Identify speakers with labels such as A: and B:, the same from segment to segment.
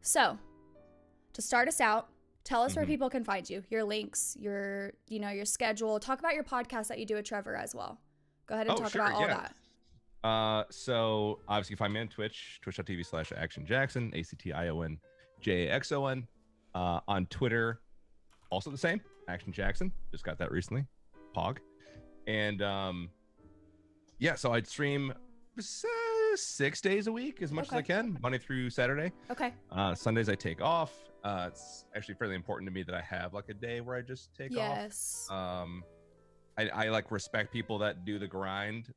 A: So, to start us out, tell us where
B: Mhm.
A: people can find you, your links, your schedule. Talk about your podcast that you do with Trevor as well. Go ahead and
B: Oh,
A: talk
B: sure.
A: about all
B: Yeah.
A: that.
B: So obviously you can find me on Twitch, twitch.tv/actionjaxon, ACTIONJAXON. On Twitter, also the same, Action Jackson. Just got that recently. Pog. And yeah, so I'd stream 6 days a week as much as I
A: Okay.
B: can, Monday through Saturday.
A: Okay.
B: Sundays I take off. It's actually fairly important to me that I have like a day where I just take
A: Yes.
B: off. I like respect people that do the grind.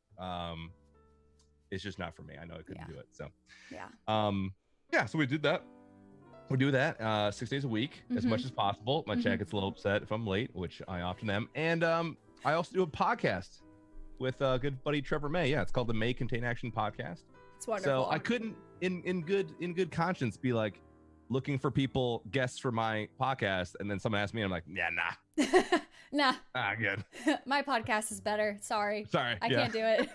B: It's just not for me. I know I couldn't do it. So
A: Yeah.
B: so we did that. We do that 6 days a week as much as possible. My chat gets a little upset if I'm late, which I often am. And I also do a podcast with good buddy Trevor May. Yeah, it's called the May Contain Action Podcast.
A: It's wonderful.
B: So I couldn't in good conscience be like looking for guests for my podcast, and then someone asked me, and I'm like, yeah,
A: nah.
B: Good.
A: My podcast is better. Sorry.
B: Sorry.
A: I can't do it.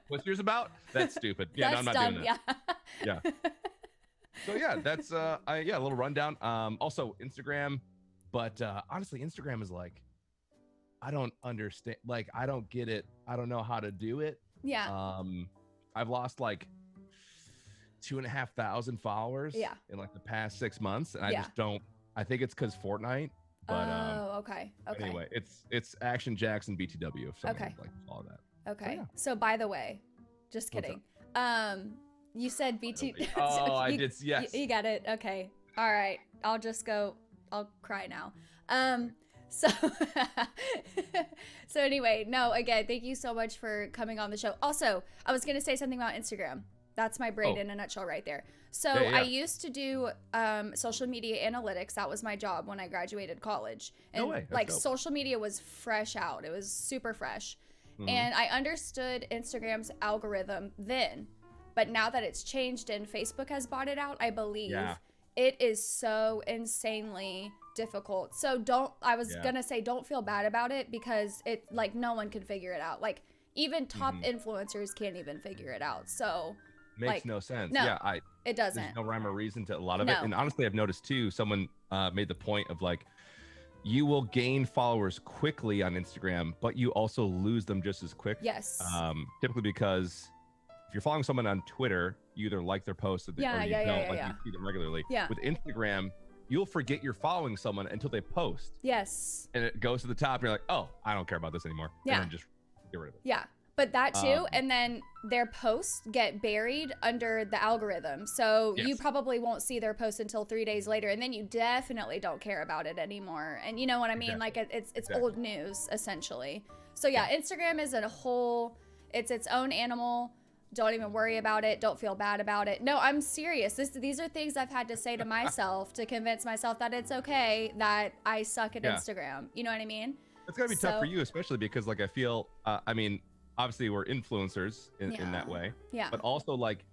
B: What's yours about? That's stupid. Yeah,
A: That's
B: no, I'm not
A: done.
B: doing that. Yeah. So yeah, that's a little rundown. Also Instagram, but honestly, Instagram is like, I don't understand. Like, I don't get it. I don't know how to do it.
A: Yeah.
B: I've lost like 2,500 followers in like the past 6 months, and I just don't. I think it's because Fortnite. But
A: okay.
B: Anyway, it's Action Jackson BTW. If someone would like to follow that.
A: Okay. So by the way, just kidding. You said BT.
B: Oh, I did. Yes.
A: You got it. Okay. All right. I'll just go. I'll cry now. So anyway, no, again, thank you so much for coming on the show. Also, I was going to say something about Instagram. That's my brain in a nutshell right there. So I used to do social media analytics. That was my job when I graduated college. And like social media was fresh out. It was super fresh. And I understood Instagram's algorithm then. But now that it's changed and Facebook has bought it out, I believe it is so insanely difficult. So I was gonna say, don't feel bad about it, because it, like, no one can figure it out. Like, even top influencers can't even figure it out. So
B: makes no sense.
A: No, it doesn't.
B: There's no rhyme or reason to a lot of it. And honestly, I've noticed too, someone made the point of like, you will gain followers quickly on Instagram, but you also lose them just as quick.
A: Yes.
B: Typically because if you're following someone on Twitter, you either like their posts or you don't, you see them regularly.
A: Yeah.
B: With Instagram, you'll forget you're following someone until they post.
A: Yes.
B: And it goes to the top, and you're like, oh, I don't care about this anymore.
A: Yeah.
B: And then just get rid of it.
A: Yeah. But that too, and then their posts get buried under the algorithm. So you probably won't see their post until 3 days later, and then you definitely don't care about it anymore. And you know what I mean? Like, it's old news, essentially. So yeah, Instagram is a whole, it's its own animal. Don't even worry about it. Don't feel bad about it. No, I'm serious. These are things I've had to say to myself to convince myself that it's okay that I suck at Instagram. You know what I mean?
B: It's gotta be tough for you, especially because, like, I feel, I mean, obviously we're influencers in that way.
A: Yeah.
B: But also, like,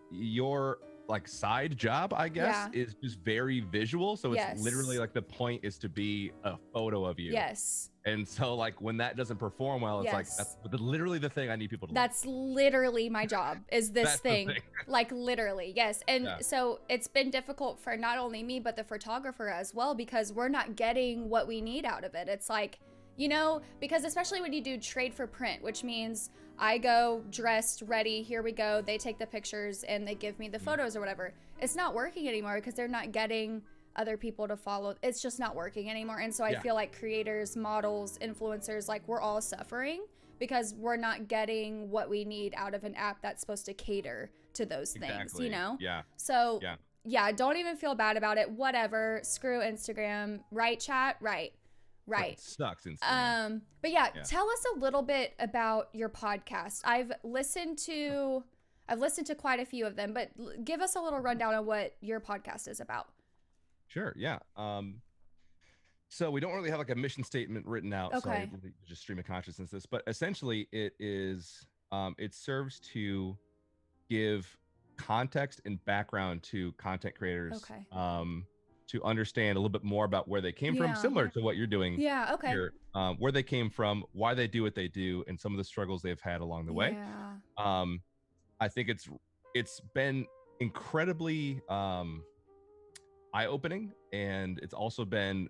B: your like side job, I guess, is just very visual. So it's literally like the point is to be a photo of you.
A: Yes.
B: And so, like, when that doesn't perform well, it's like, that's literally the thing I need people to
A: That's literally my job, is this thing. Like, literally, yes. And so it's been difficult for not only me, but the photographer as well, because we're not getting what we need out of it. It's like, you know, because especially when you do trade for print, which means I go dressed, ready, here we go. They take the pictures and they give me the photos or whatever. It's not working anymore because they're not getting other people to follow. It's just not working anymore. And so I feel like creators, models, influencers, like, we're all suffering because we're not getting what we need out of an app that's supposed to cater to those things, you know?
B: Yeah.
A: So don't even feel bad about it. Whatever. Screw Instagram. Right, chat? Right. It
B: sucks. Instagram.
A: But tell us a little bit about your podcast. I've listened to quite a few of them, but give us a little rundown on what your podcast is about.
B: Sure. Yeah. So we don't really have like a mission statement written out. So I just stream of consciousness this, but essentially it is, it serves to give context and background to content creators. To understand a little bit more about where they came from, similar to what you're doing here, where they came from, why they do what they do, and some of the struggles they've had along the way. I think it's been incredibly eye-opening, and it's also been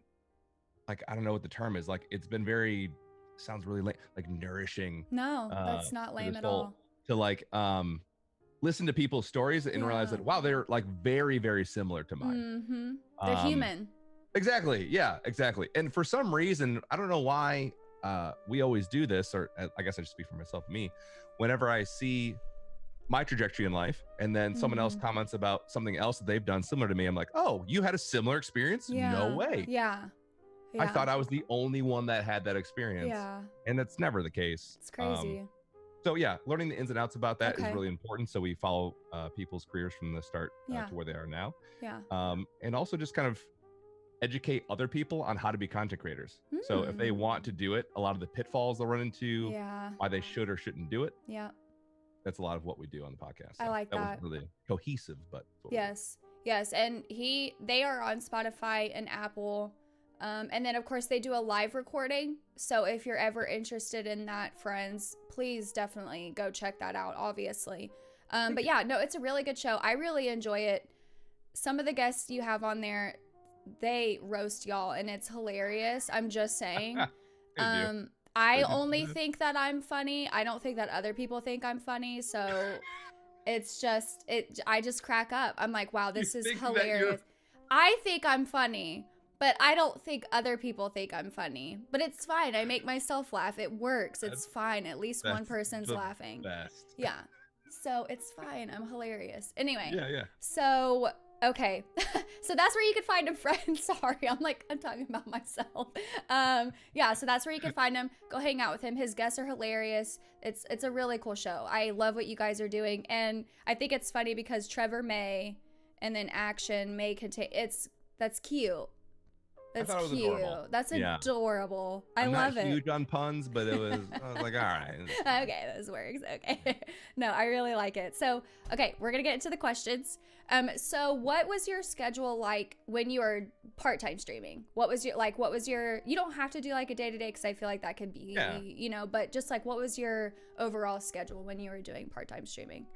B: like, I don't know what the term is, like it's been very, sounds really like nourishing.
A: No, that's not lame at all.
B: To like listen to people's stories and realize that, wow, they're like very, very similar to mine.
A: They're human.
B: Exactly. Yeah, exactly. And for some reason, I don't know why we always do this, or I guess I just speak for myself, me, whenever I see my trajectory in life and then someone else comments about something else that they've done similar to me, I'm like, oh, you had a similar experience? No way.
A: Yeah.
B: I thought I was the only one that had that experience.
A: Yeah.
B: And that's never the case.
A: It's crazy.
B: So yeah, learning the ins and outs about that is really important. So we follow people's careers from the start to where they are now.
A: Yeah.
B: And also just kind of educate other people on how to be content creators. So if they want to do it, a lot of the pitfalls they'll run into, why they should or shouldn't do it.
A: Yeah.
B: That's a lot of what we do on the podcast.
A: So I like that.
B: That was really cohesive, but
A: yes. And they are on Spotify and Apple. And then of course they do a live recording. So if you're ever interested in that, friends, please definitely go check that out, obviously. But yeah, no, it's a really good show. I really enjoy it. Some of the guests you have on there, they roast y'all and it's hilarious. I'm just saying. I only think that I'm funny. I don't think that other people think I'm funny. So it's just, I just crack up. I'm like, wow, this is hilarious. I think I'm funny, but I don't think other people think I'm funny. But it's fine. I make myself laugh. It works. It's fine. At least one person's laughing.
B: Best.
A: Yeah. So it's fine. I'm hilarious. Anyway.
B: Yeah.
A: So, okay. So that's where you can find him, friends. Sorry. I'm talking about myself. Yeah. So that's where you can find him. Go hang out with him. His guests are hilarious. It's a really cool show. I love what you guys are doing. And I think it's funny because Trevor may and then Action may contain, that's cute. That's cute. Adorable. That's adorable. I love it.
B: I'm not huge on puns, but I was like, all right.
A: Okay, this works. Okay. No, I really like it. So, okay, we're going to get into the questions. So what was your schedule like when you were part-time streaming? What was your, you don't have to do like a day-to-day because I feel like that could be, but just like, what was your overall schedule when you were doing part-time streaming?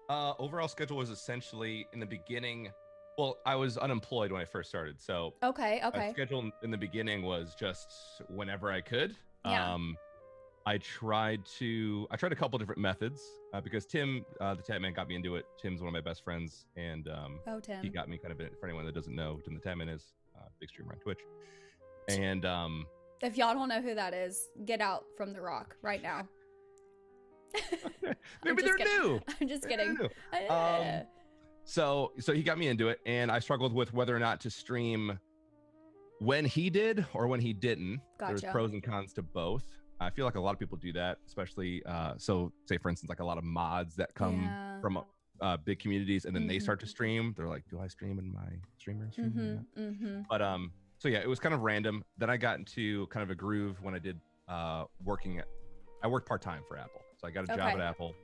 B: Overall schedule was essentially in the beginning. Well, I was unemployed when I first started, so
A: okay.
B: My schedule in the beginning was just whenever I could.
A: Yeah.
B: I tried a couple different methods because Tim, the Tatman, got me into it. Tim's one of my best friends, and
A: Tim.
B: He got me kind of in it. For anyone that doesn't know, Tim the Tatman is a big streamer on Twitch. And
A: if y'all don't know who that is, get out from the rock right now.
B: Maybe they're new.
A: I'm just kidding.
B: So he got me into it, and I struggled with whether or not to stream when he did or when he didn't.
A: Gotcha.
B: There's pros and cons to both. I feel like a lot of people do that, especially so say for instance, like a lot of mods that come from big communities, and then they start to stream. They're like, do I stream in my streamer? But so yeah, it was kind of random. Then I got into kind of a groove when I did I worked part-time for Apple. So I got a job at Apple,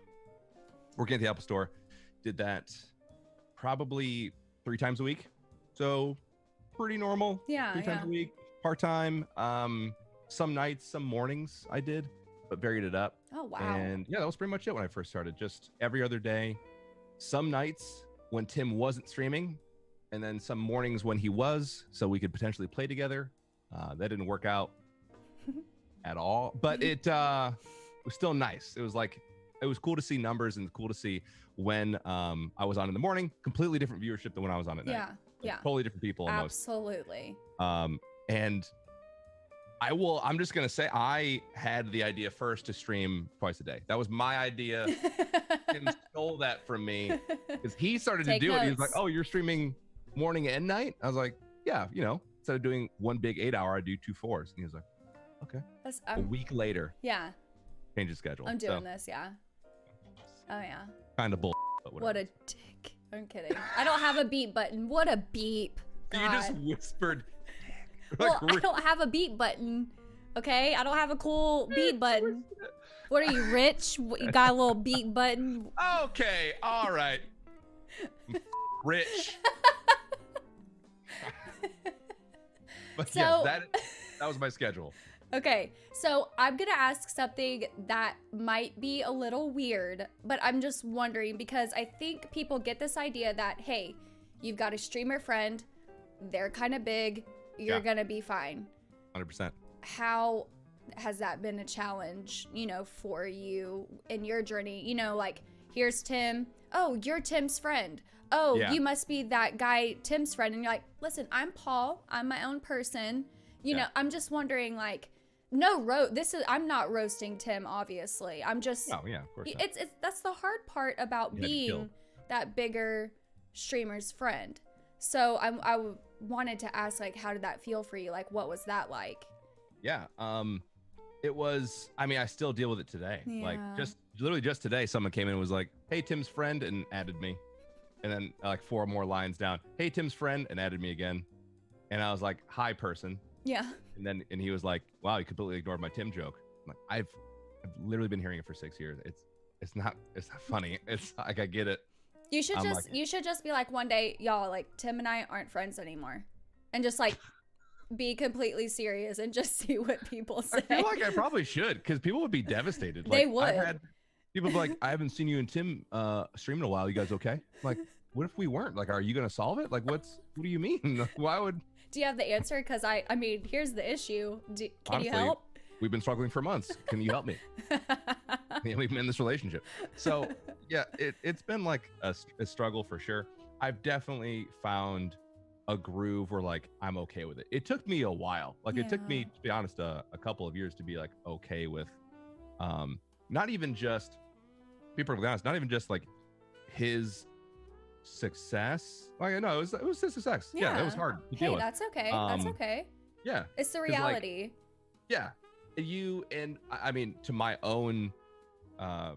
B: working at the Apple store. Did that probably 3 times a week. So pretty normal.
A: Yeah.
B: 3 times a week, part-time. Some nights, some mornings I did, but varied it up.
A: Oh, wow.
B: And yeah, that was pretty much it when I first started. Just every other day. Some nights when Tim wasn't streaming, and then some mornings when he was, so we could potentially play together. That didn't work out at all, but it was still nice. It was cool to see numbers and cool to see when I was on in the morning. Completely different viewership than when I was on at night.
A: Yeah.
B: Totally different people almost.
A: Absolutely.
B: And I'm just gonna say I had the idea first to stream twice a day. That was my idea. Tim stole that from me because he started to do it. He was like, "Oh, you're streaming morning and night?" I was like, "Yeah, instead of doing one big 8-hour, I do 2 4s." And he was like, "Okay." A week later.
A: Yeah.
B: Change his schedule.
A: I'm doing this. Yeah. Oh yeah.
B: Kind of bull.
A: What a dick. I'm kidding. I don't have a beep button. What a beep. God.
B: You just whispered.
A: Well, I don't have a beep button. Okay? I don't have a cool beep button. What are you, rich? You got a little beep button?
B: Okay. All right. Rich. But so, yes, that was my schedule.
A: Okay, so I'm gonna ask something that might be a little weird, but I'm just wondering because I think people get this idea that, hey, you've got a streamer friend, they're kind of big, you're gonna be fine.
B: 100%.
A: How has that been a challenge, you know, for you in your journey? You know, like, here's Tim. Oh, you're Tim's friend. Oh, you must be that guy, Tim's friend. And you're like, listen, I'm Paul. I'm my own person. You know, I'm just wondering, like, I'm not roasting Tim, obviously. I'm just,
B: oh yeah, of course not.
A: It's that's the hard part about being that bigger streamer's friend. So I wanted to ask, like, how did that feel for you? Like, what was that like?
B: Yeah. It was, I mean, I still deal with it today. Like, literally just today, someone came in and was like, hey, Tim's friend, and added me. And then like 4 more lines down, hey, Tim's friend, and added me again. And I was like, hi, person.
A: Yeah.
B: And he was like, wow, you completely ignored my Tim joke. I'm like, I've literally been hearing it for 6 years. It's not funny. It's like, I get it.
A: You should just be like, one day, y'all, like, Tim and I aren't friends anymore. And just like be completely serious and just see what people say.
B: I feel like I probably should, because people would be devastated.
A: They
B: like,
A: would.
B: I've had people be like, I haven't seen you and Tim stream in a while. You guys okay? I'm like, what if we weren't? Like, are you gonna solve it? Like, what do you mean? Why would?
A: Do you have the answer? Because I mean, here's the issue. Can
B: Honestly,
A: you help?
B: We've been struggling for months. Can you help me? We've been in this relationship. So yeah, it's been like a struggle for sure. I've definitely found a groove where like I'm okay with it. It took me a while. Like it took me, to be honest, a couple of years to be like okay with not even just, be perfectly honest, not even just like his success. Like no, it was his success. Yeah, it was hard to deal with.
A: That's okay. That's okay.
B: Yeah.
A: It's the reality.
B: Like, yeah. I mean, to my own I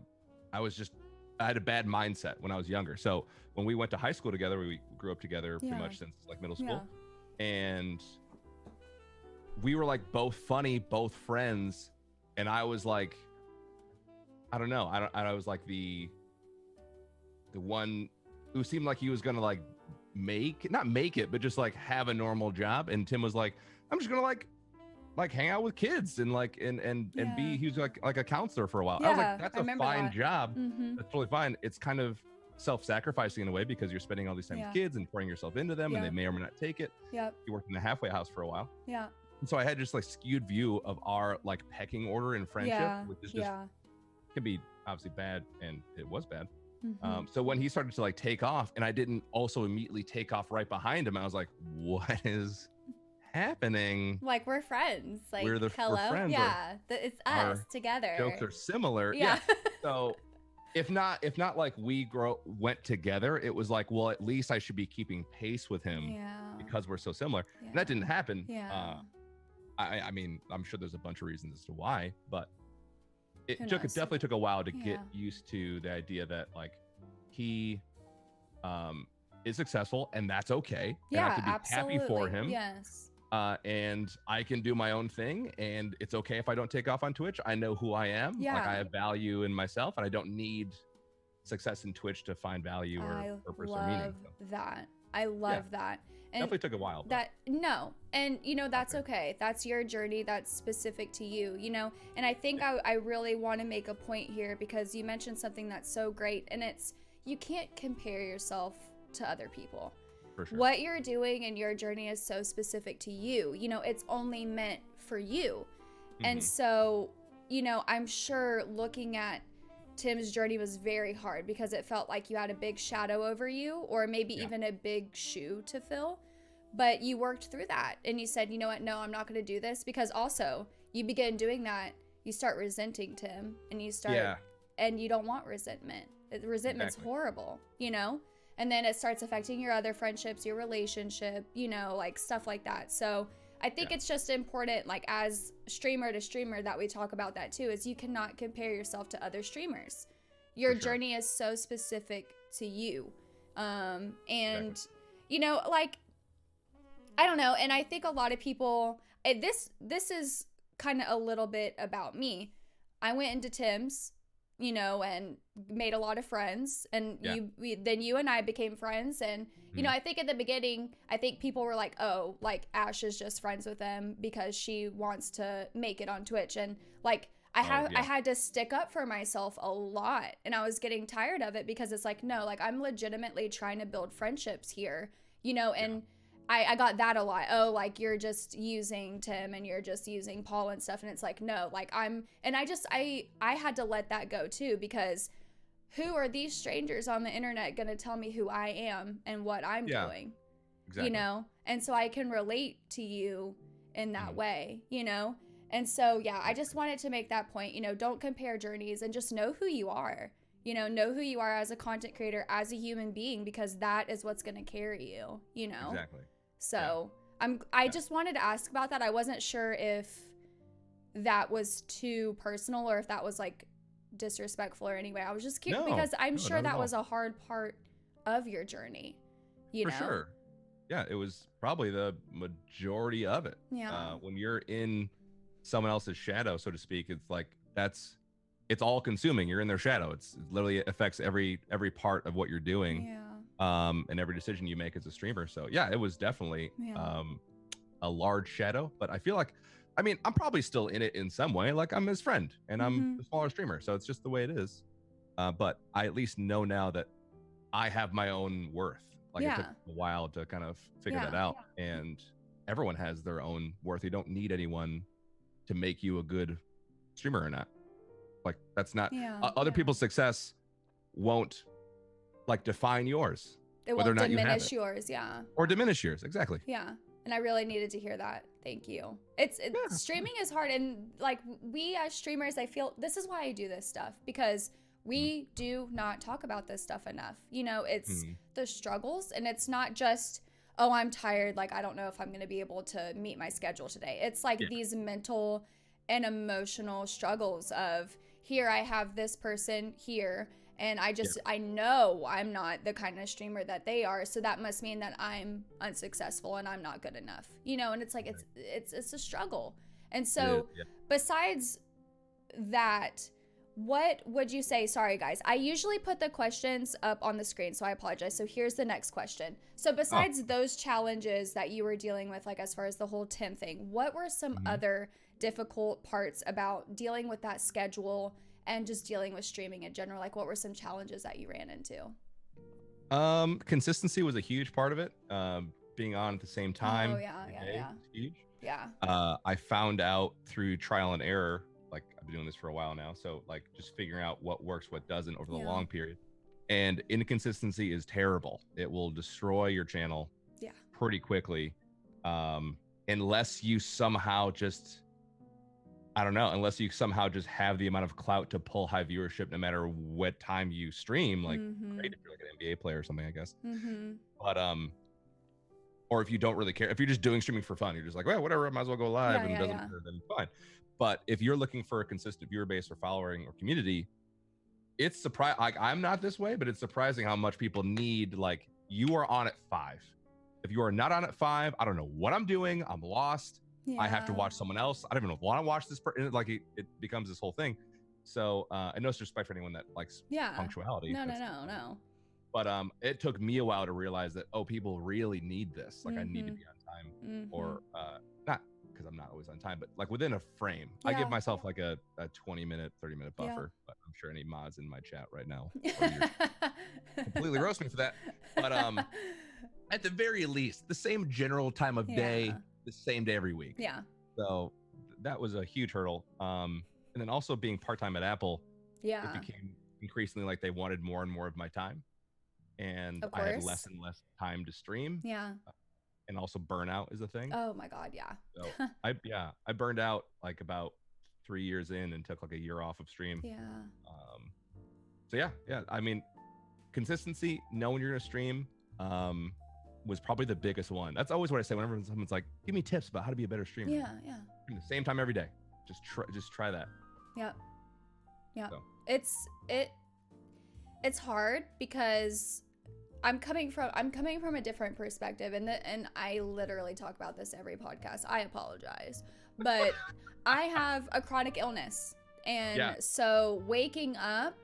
B: had a bad mindset when I was younger. So when we went to high school together, we grew up together pretty much since like middle school. And we were like both funny, both friends. And I was like, I don't know. I was like the one who seemed like he was going to like not make it, but just like have a normal job. And Tim was like, I'm just going to like hang out with kids and like and be, he was like a counselor for a while. I was like, that's a fine job. That's totally fine. It's kind of self-sacrificing in a way because you're spending all these time with kids and pouring yourself into them and they may or may not take it. You worked in the halfway house for a while. And so I had just like skewed view of our like pecking order in friendship, which is just can be obviously bad, and it was bad. So when he started to like take off and I didn't also immediately take off right behind him, I was like, what is happening? Like,
A: we're friends. Like,
B: we're friends.
A: Yeah, it's us together.
B: Jokes are similar. So if not like we went together, it was like, well, at least I should be keeping pace with him because we're so similar. And that didn't happen. I mean, I'm sure there's a bunch of reasons as to why, but it definitely took a while to get used to the idea that like he is successful and that's okay. And I have to be happy for him. And I can do my own thing, and it's okay if I don't take off on Twitch. I know who I am. Like, I have value in myself, and I don't need success in Twitch to find value or purpose or meaning.
A: I love that. And
B: definitely took a while.
A: And you know, that's okay. That's your journey. That's specific to you, you know? And I think I really want to make a point here because you mentioned something that's so great, and it's, you can't compare yourself to other people. For sure. What you're doing in your journey is so specific to you. You know, it's only meant for you. And so, you know, I'm sure looking at Tim's journey was very hard because it felt like you had a big shadow over you, or maybe even a big shoe to fill. But you worked through that and you said, you know what, no, I'm not going to do this, because also you begin doing that, you start resenting Tim, and you start, and you don't want resentment. Resentment's horrible, you know? And then it starts affecting your other friendships, your relationship, you know, like stuff like that. So I think it's just important, like as streamer to streamer, that we talk about that too, is you cannot compare yourself to other streamers. Your journey is so specific to you. And, you know, like, I don't know. And I think a lot of people, this is kind of a little bit about me. I went into Tim's, you know, and made a lot of friends, and then you and I became friends. And, you know, I think at the beginning, I think people were like, oh, like Ash is just friends with them because she wants to make it on Twitch. And like, I had to stick up for myself a lot, and I was getting tired of it because it's like, no, like I'm legitimately trying to build friendships here, you know, and I got that a lot. Oh, like you're just using Tim and you're just using Paul and stuff. And it's like, no, like I had to let that go too, because who are these strangers on the internet going to tell me who I am and what I'm doing? Exactly. You know? And so I can relate to you in that way, you know? And so, yeah, I just wanted to make that point, you know, don't compare journeys and just know who you are, you know who you are as a content creator, as a human being, because that is what's going to carry you, you know?
B: Exactly.
A: So I just wanted to ask about that. I wasn't sure if that was too personal or if that was like disrespectful or anyway. I was just curious because I'm sure that was a hard part of your journey, you know? For sure.
B: Yeah, it was probably the majority of it.
A: Yeah.
B: When you're in someone else's shadow, so to speak, it's like it's all consuming. You're in their shadow. It literally affects every part of what you're doing.
A: Yeah.
B: And every decision you make as a streamer. So yeah, it was definitely a large shadow, but I feel like, I mean, I'm probably still in it in some way. Like I'm his friend and I'm a smaller streamer. So it's just the way it is. But I at least know now that I have my own worth. Like it took a while to kind of figure that out. And everyone has their own worth. You don't need anyone to make you a good streamer or not. Like that's not other people's success won't like define yours.
A: It won't diminish yours,
B: or diminish yours, exactly.
A: Yeah. And I really needed to hear that. Thank you. Streaming is hard, and like we as streamers, I feel this is why I do this stuff, because we do not talk about this stuff enough. You know, it's the struggles, and it's not just, oh, I'm tired, like I don't know if I'm going to be able to meet my schedule today. It's like these mental and emotional struggles of, here I have this person here, and I know I'm not the kind of streamer that they are, so that must mean that I'm unsuccessful and I'm not good enough, you know? And it's like, it's a struggle. And so besides that, what would you say? Sorry guys, I usually put the questions up on the screen, so I apologize. So here's the next question. So besides those challenges that you were dealing with, like as far as the whole Tim thing, what were some other difficult parts about dealing with that schedule and just dealing with streaming in general? Like what were some challenges that you ran into?
B: Consistency was a huge part of it. Being on at the same time.
A: Oh yeah.
B: Huge.
A: Yeah.
B: I found out through trial and error, like I've been doing this for a while now. So like just figuring out what works, what doesn't over the long period. And inconsistency is terrible. It will destroy your channel pretty quickly. Unless you somehow just, I don't know, unless you somehow just have the amount of clout to pull high viewership no matter what time you stream, like great if you're like an NBA player or something, I guess. But or if you don't really care, if you're just doing streaming for fun, you're just like, well, whatever, I might as well go live, and it doesn't matter, then fine. But if you're looking for a consistent viewer base or following or community, it's surprising. Like I'm not this way, but it's surprising how much people need. Like you are on at 5. If you are not on at 5, I don't know what I'm doing. I'm lost. I have to watch someone else. I don't even want to watch this person. Like it becomes this whole thing. So and no disrespect for anyone that likes punctuality.
A: No.
B: But it took me a while to realize that, oh, people really need this. Like I need to be on time, or not because I'm not always on time, but like within a frame. I give myself like a 20-minute, 30-minute buffer. But I'm sure any mods in my chat right now completely roast me for that. But at the very least, the same general time of day. The same day every week. So that was a huge hurdle. And then also being part-time at Apple, it became increasingly like they wanted more and more of my time, and I had less and less time to stream. And also burnout is a thing.
A: Oh my god,
B: So I burned out like about 3 years in and took like a year off of stream. So I mean, consistency, knowing you're gonna stream, was probably the biggest one. That's always what I say whenever someone's like, give me tips about how to be a better streamer. Stream the same time every day. Just try that. So.
A: It's hard because I'm coming from a different perspective, and I literally talk about this every podcast. I apologize, but I have a chronic illness, and so waking up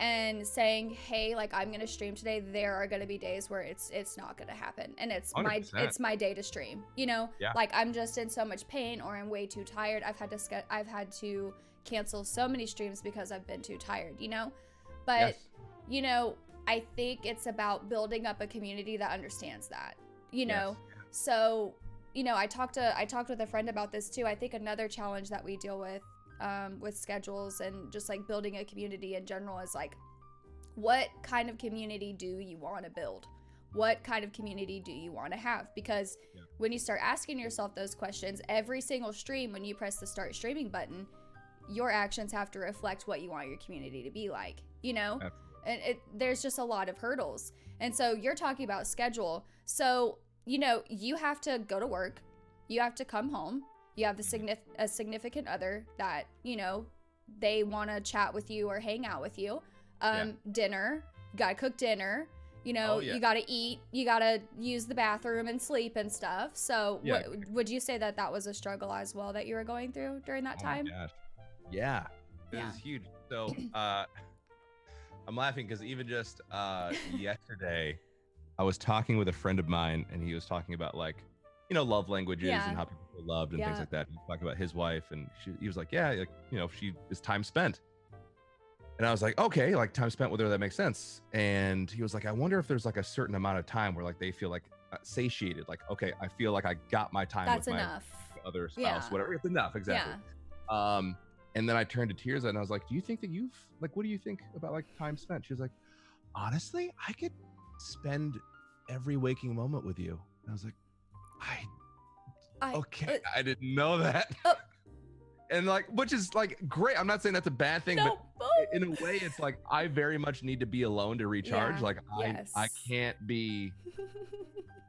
A: and saying, hey, like I'm gonna stream today, there are gonna be days where it's not gonna happen, and it's 100%. my day to stream, you know? Like I'm just in so much pain, or I'm way too tired. I've had to cancel so many streams because I've been too tired, you know? But you know, I think it's about building up a community that understands that, you know? So, I talked with a friend about this too. I think another challenge that we deal with schedules and just like building a community in general is like, what kind of community do you want to build? What kind of community do you want to have? Because when you start asking yourself those questions, every single stream, when you press the start streaming button, your actions have to reflect what you want your community to be like, Absolutely. And there's just a lot of hurdles. And so you're talking about schedule. So, you have to go to work, you have to come home, you have a significant other that, they want to chat with you or hang out with you. Dinner, you gotta cook dinner, you gotta eat, you gotta use the bathroom and sleep and stuff. So would you say that was a struggle as well that you were going through during that time?
B: My gosh. Yeah, it was huge. So I'm laughing because even just yesterday I was talking with a friend of mine, and he was talking about like, love languages and how people feel loved and things like that. He was talking about his wife, and he was like, she is time spent. And I was like, okay, like time spent with her, that makes sense. And he was like, I wonder if there's like a certain amount of time where like they feel like satiated, like, okay, I feel like I got my time with
A: enough.
B: My other spouse, whatever. It's enough, exactly. And then I turned to tears and I was like, do you think that what do you think about like time spent? She was like, honestly, I could spend every waking moment with you. And I was like, I didn't know that. And like, which is like great. I'm not saying that's a bad thing, but in a way it's like, I very much need to be alone to recharge. Like I can't be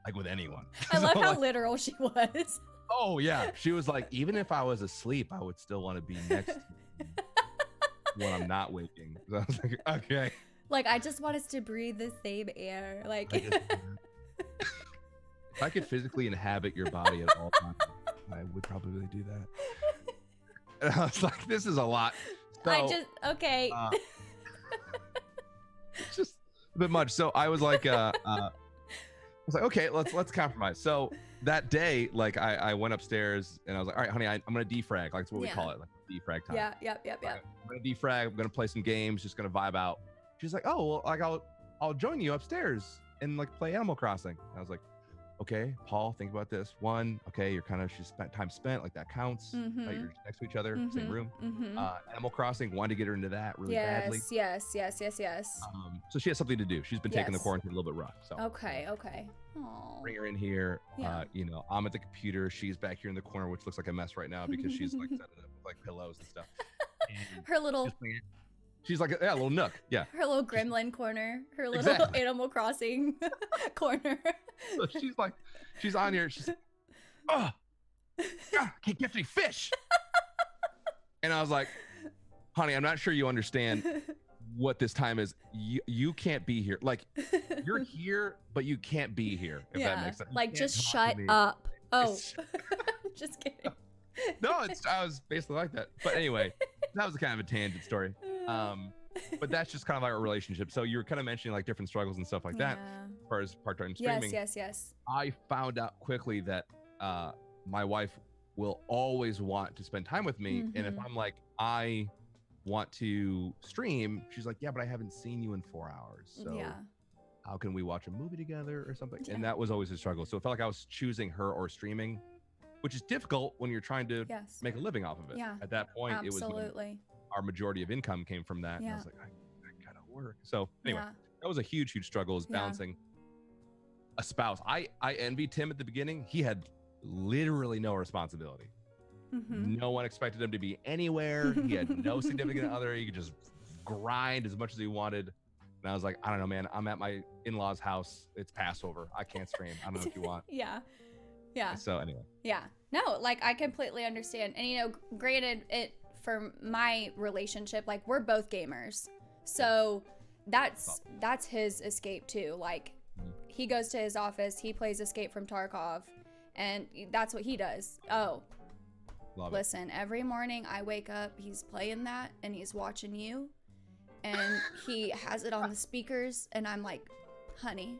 B: like with anyone.
A: I love how literal she was.
B: Oh yeah. She was like, even if I was asleep, I would still want to be next to you when I'm not waking. So I was like, okay.
A: Like, I just want us to breathe the same air. Like,
B: if I could physically inhabit your body at all times, I would probably do that. And I was like, this is a lot. So,
A: okay.
B: It's just a bit much. So I was like, okay, let's compromise. So that day, like I went upstairs and I was like, all right, honey, I'm going to defrag. Like that's what we call it, like defrag time.
A: Yeah.
B: I'm going to defrag. I'm going to play some games, just going to vibe out. She's like, oh, well, like I'll join you upstairs and like play Animal Crossing. And I was like, okay, Paul, think about this. One, okay, she's spent time spent, like that counts. You're next to each other, same room. Animal Crossing, wanted to get her into that really badly.
A: Yes.
B: So she has something to do. She's been taking the quarantine a little bit rough. So
A: okay. Aww.
B: Bring her in here. I'm at the computer. She's back here in the corner, which looks like a mess right now because she's like set it up with like pillows and stuff. And
A: her little.
B: She's like a little nook. Yeah.
A: Her little gremlin corner. Her little Animal Crossing corner.
B: So she's on here. She's like, oh, can't get any fish. And I was like, honey, I'm not sure you understand what this time is. You can't be here. Like, you're here, but you can't be here. If that makes sense.
A: Like, just shut up. Oh, just kidding.
B: No, I was basically like that. But anyway, that was kind of a tangent story. But that's just kind of like our relationship. So you were kind of mentioning like different struggles and stuff like that as far as part-time streaming.
A: Yes.
B: I found out quickly that my wife will always want to spend time with me. And if I'm like, I want to stream, she's like, yeah, but I haven't seen you in 4 hours. So how can we watch a movie together or something? And that was always a struggle. So it felt like I was choosing her or streaming, which is difficult when you're trying to make a living off of it. At that point, it was when our majority of income came from that. And I was like, I gotta work. So anyway, that was a huge struggle, is balancing a spouse. I envied Tim at the beginning. He had literally no responsibility. No one expected him to be anywhere. He had no significant other. He could just grind as much as he wanted. And I was like, I don't know, man. I'm at my in-laws' house. It's Passover. I can't stream. I don't know what you want.
A: Yeah.
B: So anyway.
A: Yeah. No, like I completely understand. And granted, for my relationship, like we're both gamers. So that's his escape too. Like he goes to his office, he plays Escape from Tarkov, and that's what he does. Oh. Listen, every morning I wake up, he's playing that and he's watching you, and he has it on the speakers, and I'm like, honey.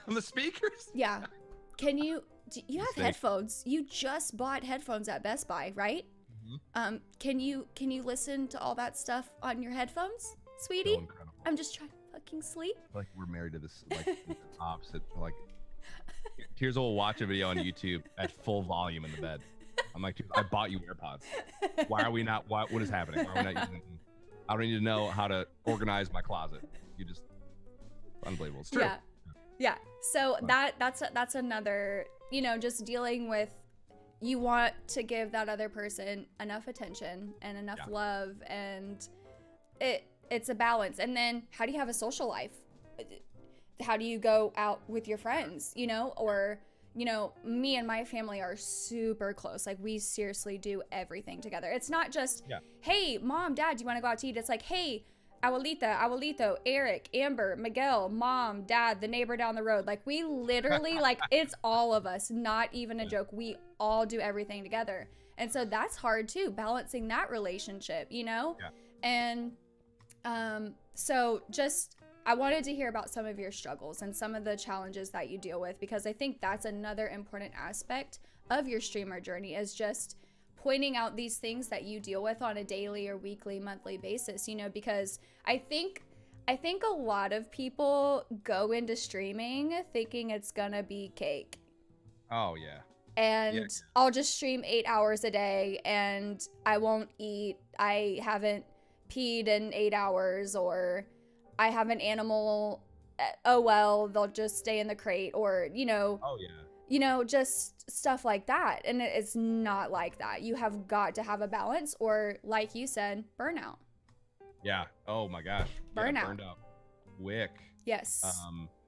B: On the speakers?
A: Yeah. Do you have headphones? You just bought headphones at Best Buy, right? Can you listen to all that stuff on your headphones, sweetie?
B: So I'm
A: just trying to fucking sleep.
B: Like we're married to this, like opposite. Like Tears will watch a video on YouTube at full volume in the bed. I'm like, I bought you AirPods. Why are we not? What is happening? Why are we not using them? I don't need to know how to organize my closet. You just unbelievable. It's true.
A: Yeah. So that's another, just dealing with, you want to give that other person enough attention and enough love, and it's a balance. And then how do you have a social life? How do you go out with your friends, or me and my family are super close. Like, we seriously do everything together. It's not just, hey, mom, dad, do you want to go out to eat? It's like, hey, Abuelito, Eric, Amber, Miguel, mom, dad, the neighbor down the road. Like, we literally, like, it's all of us, not even a joke. We all do everything together. And so that's hard too, balancing that relationship, And so just, I wanted to hear about some of your struggles and some of the challenges that you deal with, because I think that's another important aspect of your streamer journey, is just pointing out these things that you deal with on a daily or weekly, monthly basis, because I think a lot of people go into streaming thinking it's gonna be cake.
B: Oh yeah.
A: And I'll just stream 8 hours a day and I won't eat. I haven't peed in 8 hours, or I have an animal. Oh well, they'll just stay in the crate, or
B: Oh yeah.
A: Just stuff like that. And it's not like that. You have got to have a balance, or like you said, burnout.
B: Yeah. Oh my gosh.
A: Burnout.
B: Yeah, burned out quick.
A: Yes.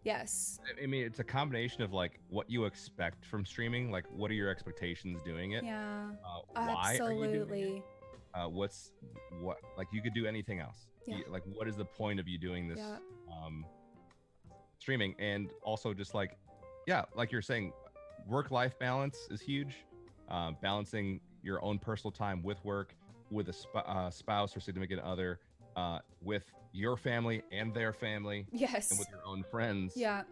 A: Yes.
B: I mean, it's a combination of like what you expect from streaming. Like, what are your expectations doing it?
A: Yeah.
B: Why
A: absolutely.
B: are you doing it? Like, you could do anything else.
A: Yeah.
B: Like, what is the point of you doing this streaming? And also just like you're saying, work-life balance is huge. Balancing your own personal time with work, with a spouse or significant other, with your family and their family,
A: yes,
B: and with your own friends.
A: Yeah,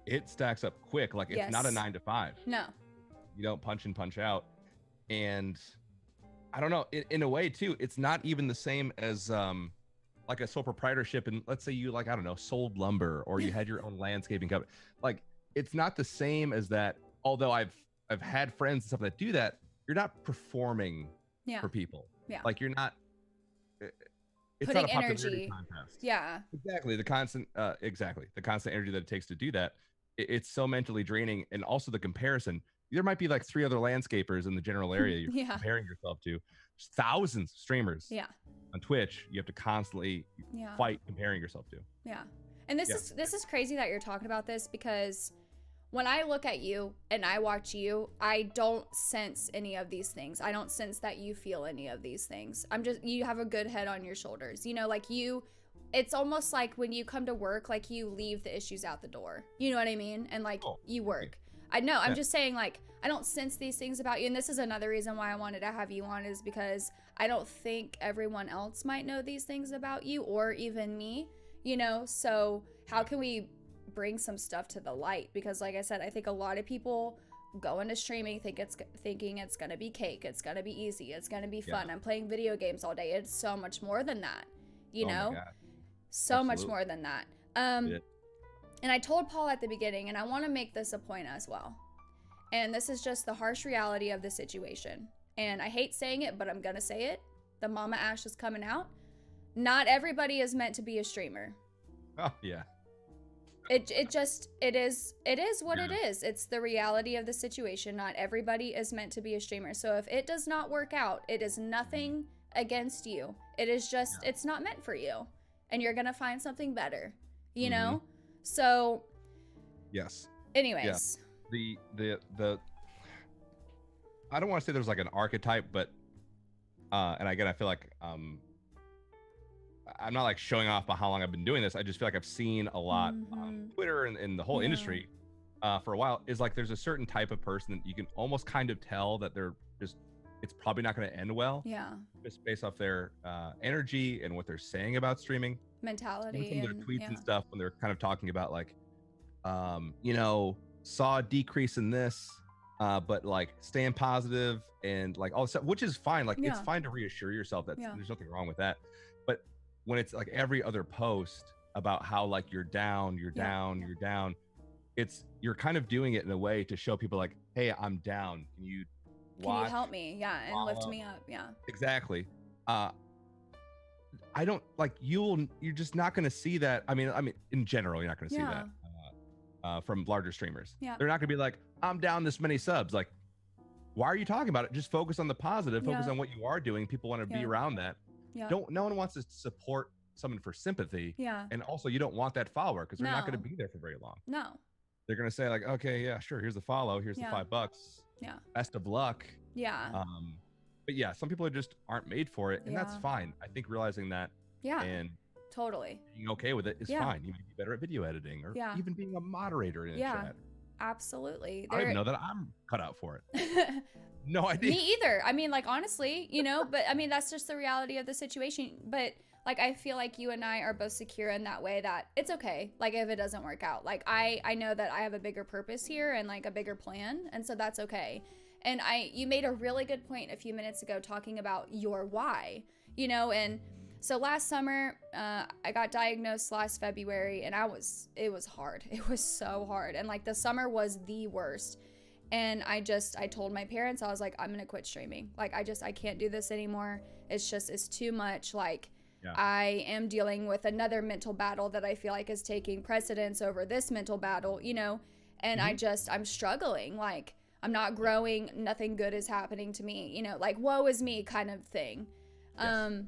B: it stacks up quick. Like, it's not a 9 to 5.
A: No,
B: you don't punch in, punch out. And I don't know, in a way too, it's not even the same as like a sole proprietorship. And let's say you, like, I don't know, sold lumber, or you had your own landscaping company. Like, it's not the same as that. Although I've had friends and stuff that do that, you're not performing for people.
A: Yeah.
B: Like, you're not. It's
A: putting
B: not a popularity
A: energy.
B: contest.
A: Yeah.
B: Exactly. The constant energy that it takes to do that. It's so mentally draining, and also the comparison. There might be like 3 other landscapers in the general area you're comparing yourself to. There's thousands of streamers.
A: Yeah.
B: On Twitch, you have to constantly fight comparing yourself to.
A: Yeah. And this is crazy that you're talking about this, because when I look at you and I watch you, I don't sense any of these things. I don't sense that you feel any of these things. You have a good head on your shoulders. Like, it's almost like when you come to work, like, you leave the issues out the door. You know what I mean? And like, you work. I know. I'm just saying, like, I don't sense these things about you. And this is another reason why I wanted to have you on, is because I don't think everyone else might know these things about you, or even me, So how can we bring some stuff to the light? Because like I said, I think a lot of people go into streaming thinking it's going to be cake. It's going to be easy. It's going to be fun. I'm playing video games all day. It's so much more than that, know? So Absolutely. Much more than that. And I told Paul at the beginning, and I want to make this a point as well. And this is just the harsh reality of the situation. And I hate saying it, but I'm going to say it. The Mama Ash is coming out. Not everybody is meant to be a streamer.
B: Oh, yeah.
A: It is what it is. It's the reality of the situation. Not everybody is meant to be a streamer. So if it does not work out, it is nothing against you. It is just, it's not meant for you. And you're going to find something better, know? So.
B: Yes.
A: Anyways.
B: Yeah. The I don't want to say there's like an archetype, but and again, I feel like I'm not like showing off by how long I've been doing this. I just feel like I've seen a lot on Twitter and the whole industry for a while. Is like, there's a certain type of person that you can almost kind of tell that they're just, it's probably not going to end well.
A: Yeah. Just
B: based off their energy and what they're saying about streaming.
A: Mentality.
B: Some of their tweets and stuff, when they're kind of talking about like, saw a decrease in this, but like staying positive and like all this stuff, which is fine. Like, it's fine to reassure yourself that there's nothing wrong with that. But when it's like every other post about how like you're down, you're kind of doing it in a way to show people like, hey, I'm down. Can you watch?
A: Can you help me? Yeah, and
B: follow?
A: lift me up. Yeah.
B: Exactly. I don't like you're just not going to see that. I mean, in general, you're not going to see that from larger streamers.
A: Yeah.
B: They're not going to be like, I'm down this many subs. Like, why are you talking about it? Just focus on the positive. Focus on what you are doing. People want to be around that.
A: Yeah.
B: No one wants to support someone for sympathy.
A: Yeah.
B: And also, you don't want that follower because they're not going to be there for very long.
A: No.
B: They're going to say like, okay, yeah, sure. Here's the follow. Here's the $5.
A: Yeah.
B: Best of luck.
A: Yeah.
B: But yeah, some people just aren't made for it, and that's fine. I think realizing that and
A: totally
B: being okay with it is fine. You may be better at video editing or even being a moderator in a chat.
A: Absolutely.
B: I didn't know that I'm cut out for it. No idea.
A: Me either. I mean, like, honestly, but I mean, that's just the reality of the situation. But like, I feel like you and I are both secure in that way that it's okay. Like, if it doesn't work out, like, I know that I have a bigger purpose here and like a bigger plan. And so that's okay. And you made a really good point a few minutes ago talking about your why, and so last summer, I got diagnosed last February, and it was hard. It was so hard. And like the summer was the worst. And I told my parents, I was like, I'm going to quit streaming. Like, I can't do this anymore. It's too much. Like, I am dealing with another mental battle that I feel like is taking precedence over this mental battle, and I'm struggling. Like, I'm not growing. Nothing good is happening to me, like, woe is me kind of thing. Yes.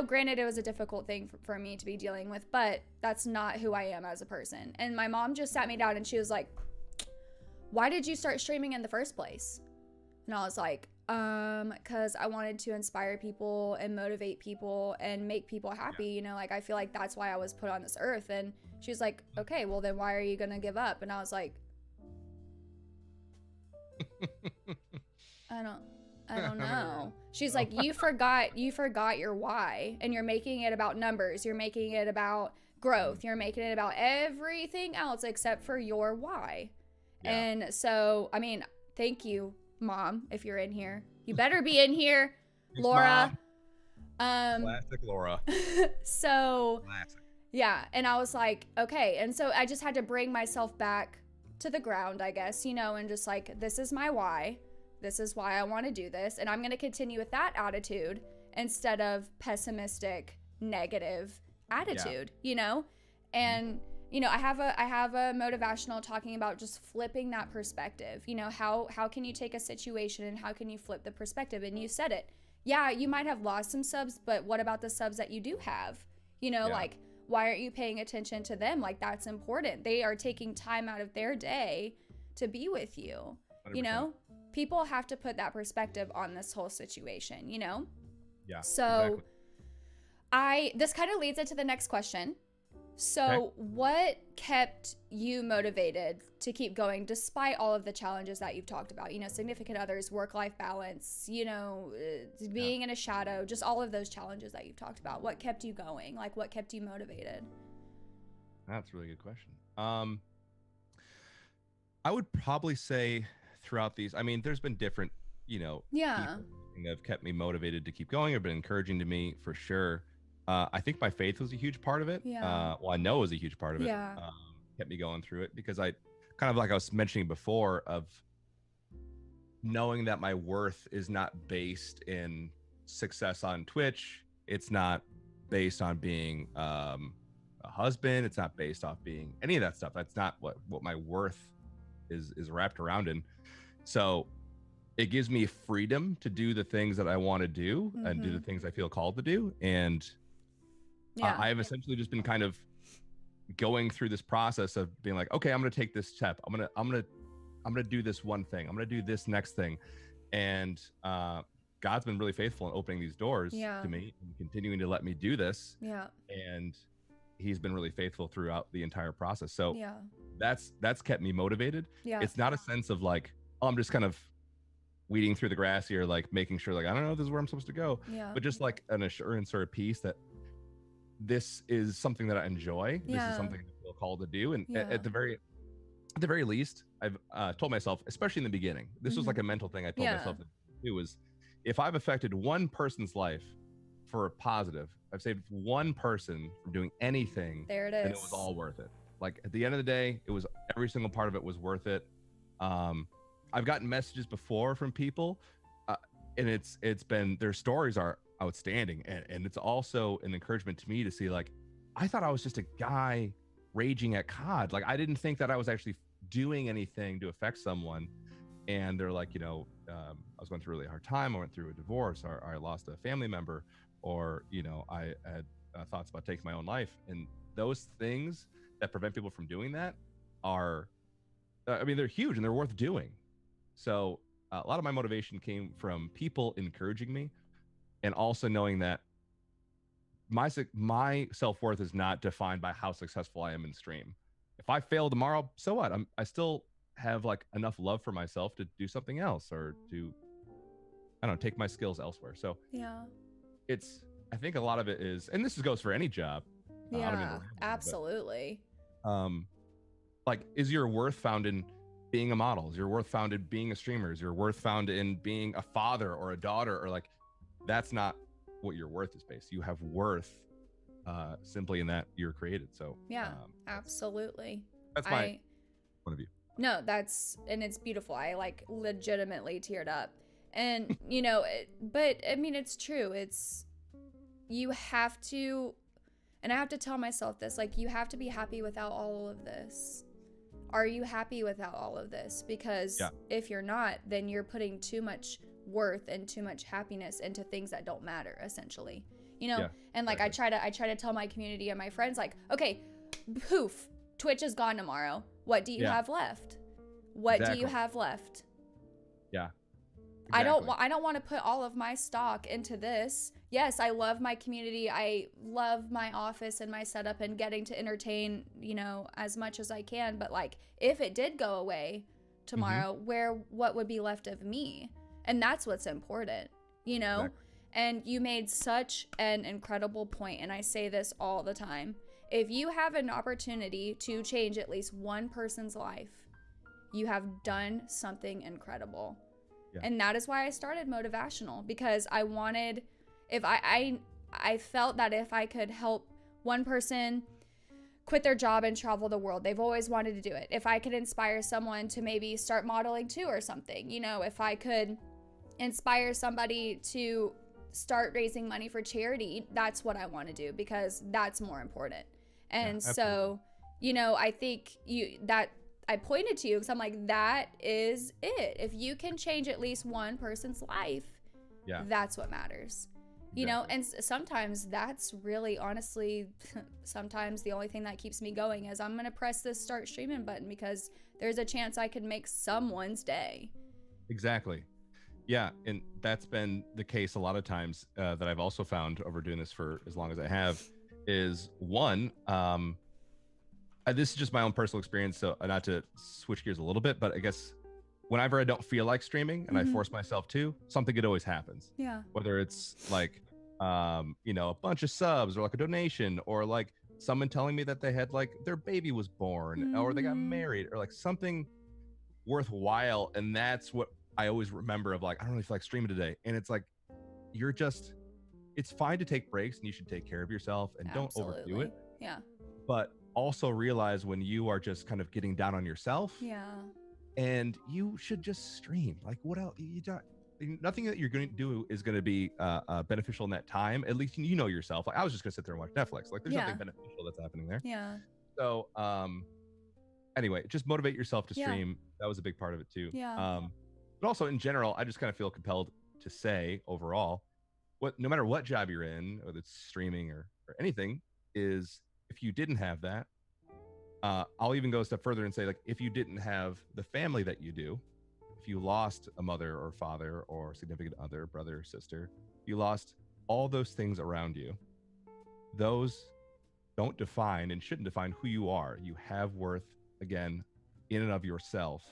A: Granted, it was a difficult thing for me to be dealing with, but that's not who I am as a person. And my mom just sat me down and she was like, why did you start streaming in the first place? And I was like, because I wanted to inspire people and motivate people and make people happy. Like, I feel like that's why I was put on this earth. And she was like, okay, well then why are you going to give up? And I was like, I don't know. She's like, you forgot your why, and you're making it about numbers. You're making it about growth. You're making it about everything else except for your why. Yeah. And so, I mean, thank you, Mom, if you're in here. You better be in here, thanks, Laura.
B: Classic Laura.
A: So, classic. Yeah, and I was like, okay. And so I just had to bring myself back to the ground, I guess, and just like, this is my why. This is why I want to do this. And I'm going to continue with that attitude instead of pessimistic, negative attitude, And, I have a motivational talking about just flipping that perspective. How can you take a situation and how can you flip the perspective? And you said it. Yeah, you might have lost some subs, but what about the subs that you do have? Like, why aren't you paying attention to them? Like, that's important. They are taking time out of their day to be with you, 100%. People have to put that perspective on this whole situation, Yeah. So exactly. This kind of leads into the next question. So okay. What kept you motivated to keep going despite all of the challenges that you've talked about, significant others, work-life balance, being in a shadow, just all of those challenges that you've talked about? What kept you going? Like, what kept you motivated?
B: That's a really good question. I would probably say throughout these, I mean, there's been different, people that have kept me motivated to keep going or been encouraging to me for sure. I think my faith was a huge part of it. Yeah. Well, I know it was a huge part of it. Yeah. Kept me going through it because I kind of, like I was mentioning before, of knowing that my worth is not based in success on Twitch. It's not based on being a husband. It's not based off being any of that stuff. That's not what my worth is wrapped around in. So it gives me freedom to do the things that I want to do and do the things I feel called to do. And I've essentially just been kind of going through this process of being like, okay, I'm going to take this step. I'm going to do this one thing. I'm going to do this next thing. And God's been really faithful in opening these doors to me and continuing to let me do this. Yeah. And he's been really faithful throughout the entire process. So that's kept me motivated. Yeah. It's not a sense of like, oh, I'm just kind of weeding through the grass here, like making sure, like, I don't know if this is where I'm supposed to go, but just like an assurance or a peace that this is something that I enjoy. This is something I feel called to do. And at the very least, I've told myself, especially in the beginning, this was like a mental thing I told myself to do, was if I've affected one person's life for a positive, I've saved one person from doing anything, there it is, then it was all worth it. Like, at the end of the day, it was every single part of it was worth it. I've gotten messages before from people, and it's been, their stories are outstanding, and it's also an encouragement to me to see, like, I thought I was just a guy raging at COD. Like, I didn't think that I was actually doing anything to affect someone. And they're like, I was going through a really hard time. I went through a divorce, or I lost a family member, or I had thoughts about taking my own life. And those things that prevent people from doing that are, they're huge and they're worth doing. So a lot of my motivation came from people encouraging me, and also knowing that my self-worth is not defined by how successful I am in stream. If I fail tomorrow, so what? I still have like enough love for myself to do something else, or to, I don't know, take my skills elsewhere. So
A: yeah,
B: I think a lot of it is, and this goes for any job.
A: Yeah, absolutely.
B: But, like, is your worth found in being a model? Is your worth found in being a streamer? Is your worth found in being a father or a daughter? Or like, that's not what your worth is based. You have worth simply in that you're created. So
A: yeah, absolutely.
B: That's my point of view.
A: No, and it's beautiful. I like legitimately teared up. And but I mean, it's true. You have to, and I have to tell myself this, like, you have to be happy without all of this. Are you happy without all of this? Because if you're not, then you're putting too much worth and too much happiness into things that don't matter, essentially. And like, exactly. I try to tell my community and my friends, like, okay, poof, Twitch is gone tomorrow. What do you have left? What do you have left?
B: Yeah.
A: Exactly. I don't want to put all of my stock into this. Yes, I love my community. I love my office and my setup and getting to entertain, as much as I can. But like, if it did go away tomorrow, what would be left of me? And that's what's important, Exactly. And you made such an incredible point, and I say this all the time. If you have an opportunity to change at least one person's life, you have done something incredible. Yeah. And that is why I started Motivational, because I wanted, if I felt that if I could help one person quit their job and travel the world, they've always wanted to do it. If I could inspire someone to maybe start modeling too or something, if I could inspire somebody to start raising money for charity, that's what I want to do, because that's more important. And so, I think that I pointed to you because I'm like, that is it. If you can change at least one person's life, that's what matters. Exactly. And sometimes that's really, honestly, sometimes the only thing that keeps me going is I'm going to press this start streaming button, because there's a chance I could make someone's day.
B: Exactly. Yeah. And that's been the case a lot of times that I've also found over doing this for as long as I have, is one, this is just my own personal experience, so not to switch gears a little bit, but I guess whenever I don't feel like streaming and I force myself to, something good always happens.
A: Yeah.
B: Whether it's like, a bunch of subs, or like a donation, or like someone telling me that they had, like, their baby was born, or they got married, or like something worthwhile. And that's what I always remember of, like, I don't really feel like streaming today. And it's like, it's fine to take breaks, and you should take care of yourself, and don't overdo it.
A: Yeah.
B: But also realize when you are just kind of getting down on yourself.
A: Yeah.
B: And you should just stream. Like, what else? Nothing that you're going to do is going to be beneficial in that time. At least you know yourself. Like, I was just going to sit there and watch Netflix. Like, there's nothing beneficial that's happening there.
A: Yeah.
B: So, anyway, just motivate yourself to stream. That was a big part of it too.
A: Yeah.
B: But also in general, I just kind of feel compelled to say overall, no matter what job you're in, whether it's streaming or anything, is if you didn't have that, I'll even go a step further and say, like, if you didn't have the family that you do, if you lost a mother or father or significant other, brother or sister, you lost all those things around you, those don't define and shouldn't define who you are. You have worth, again, in and of yourself,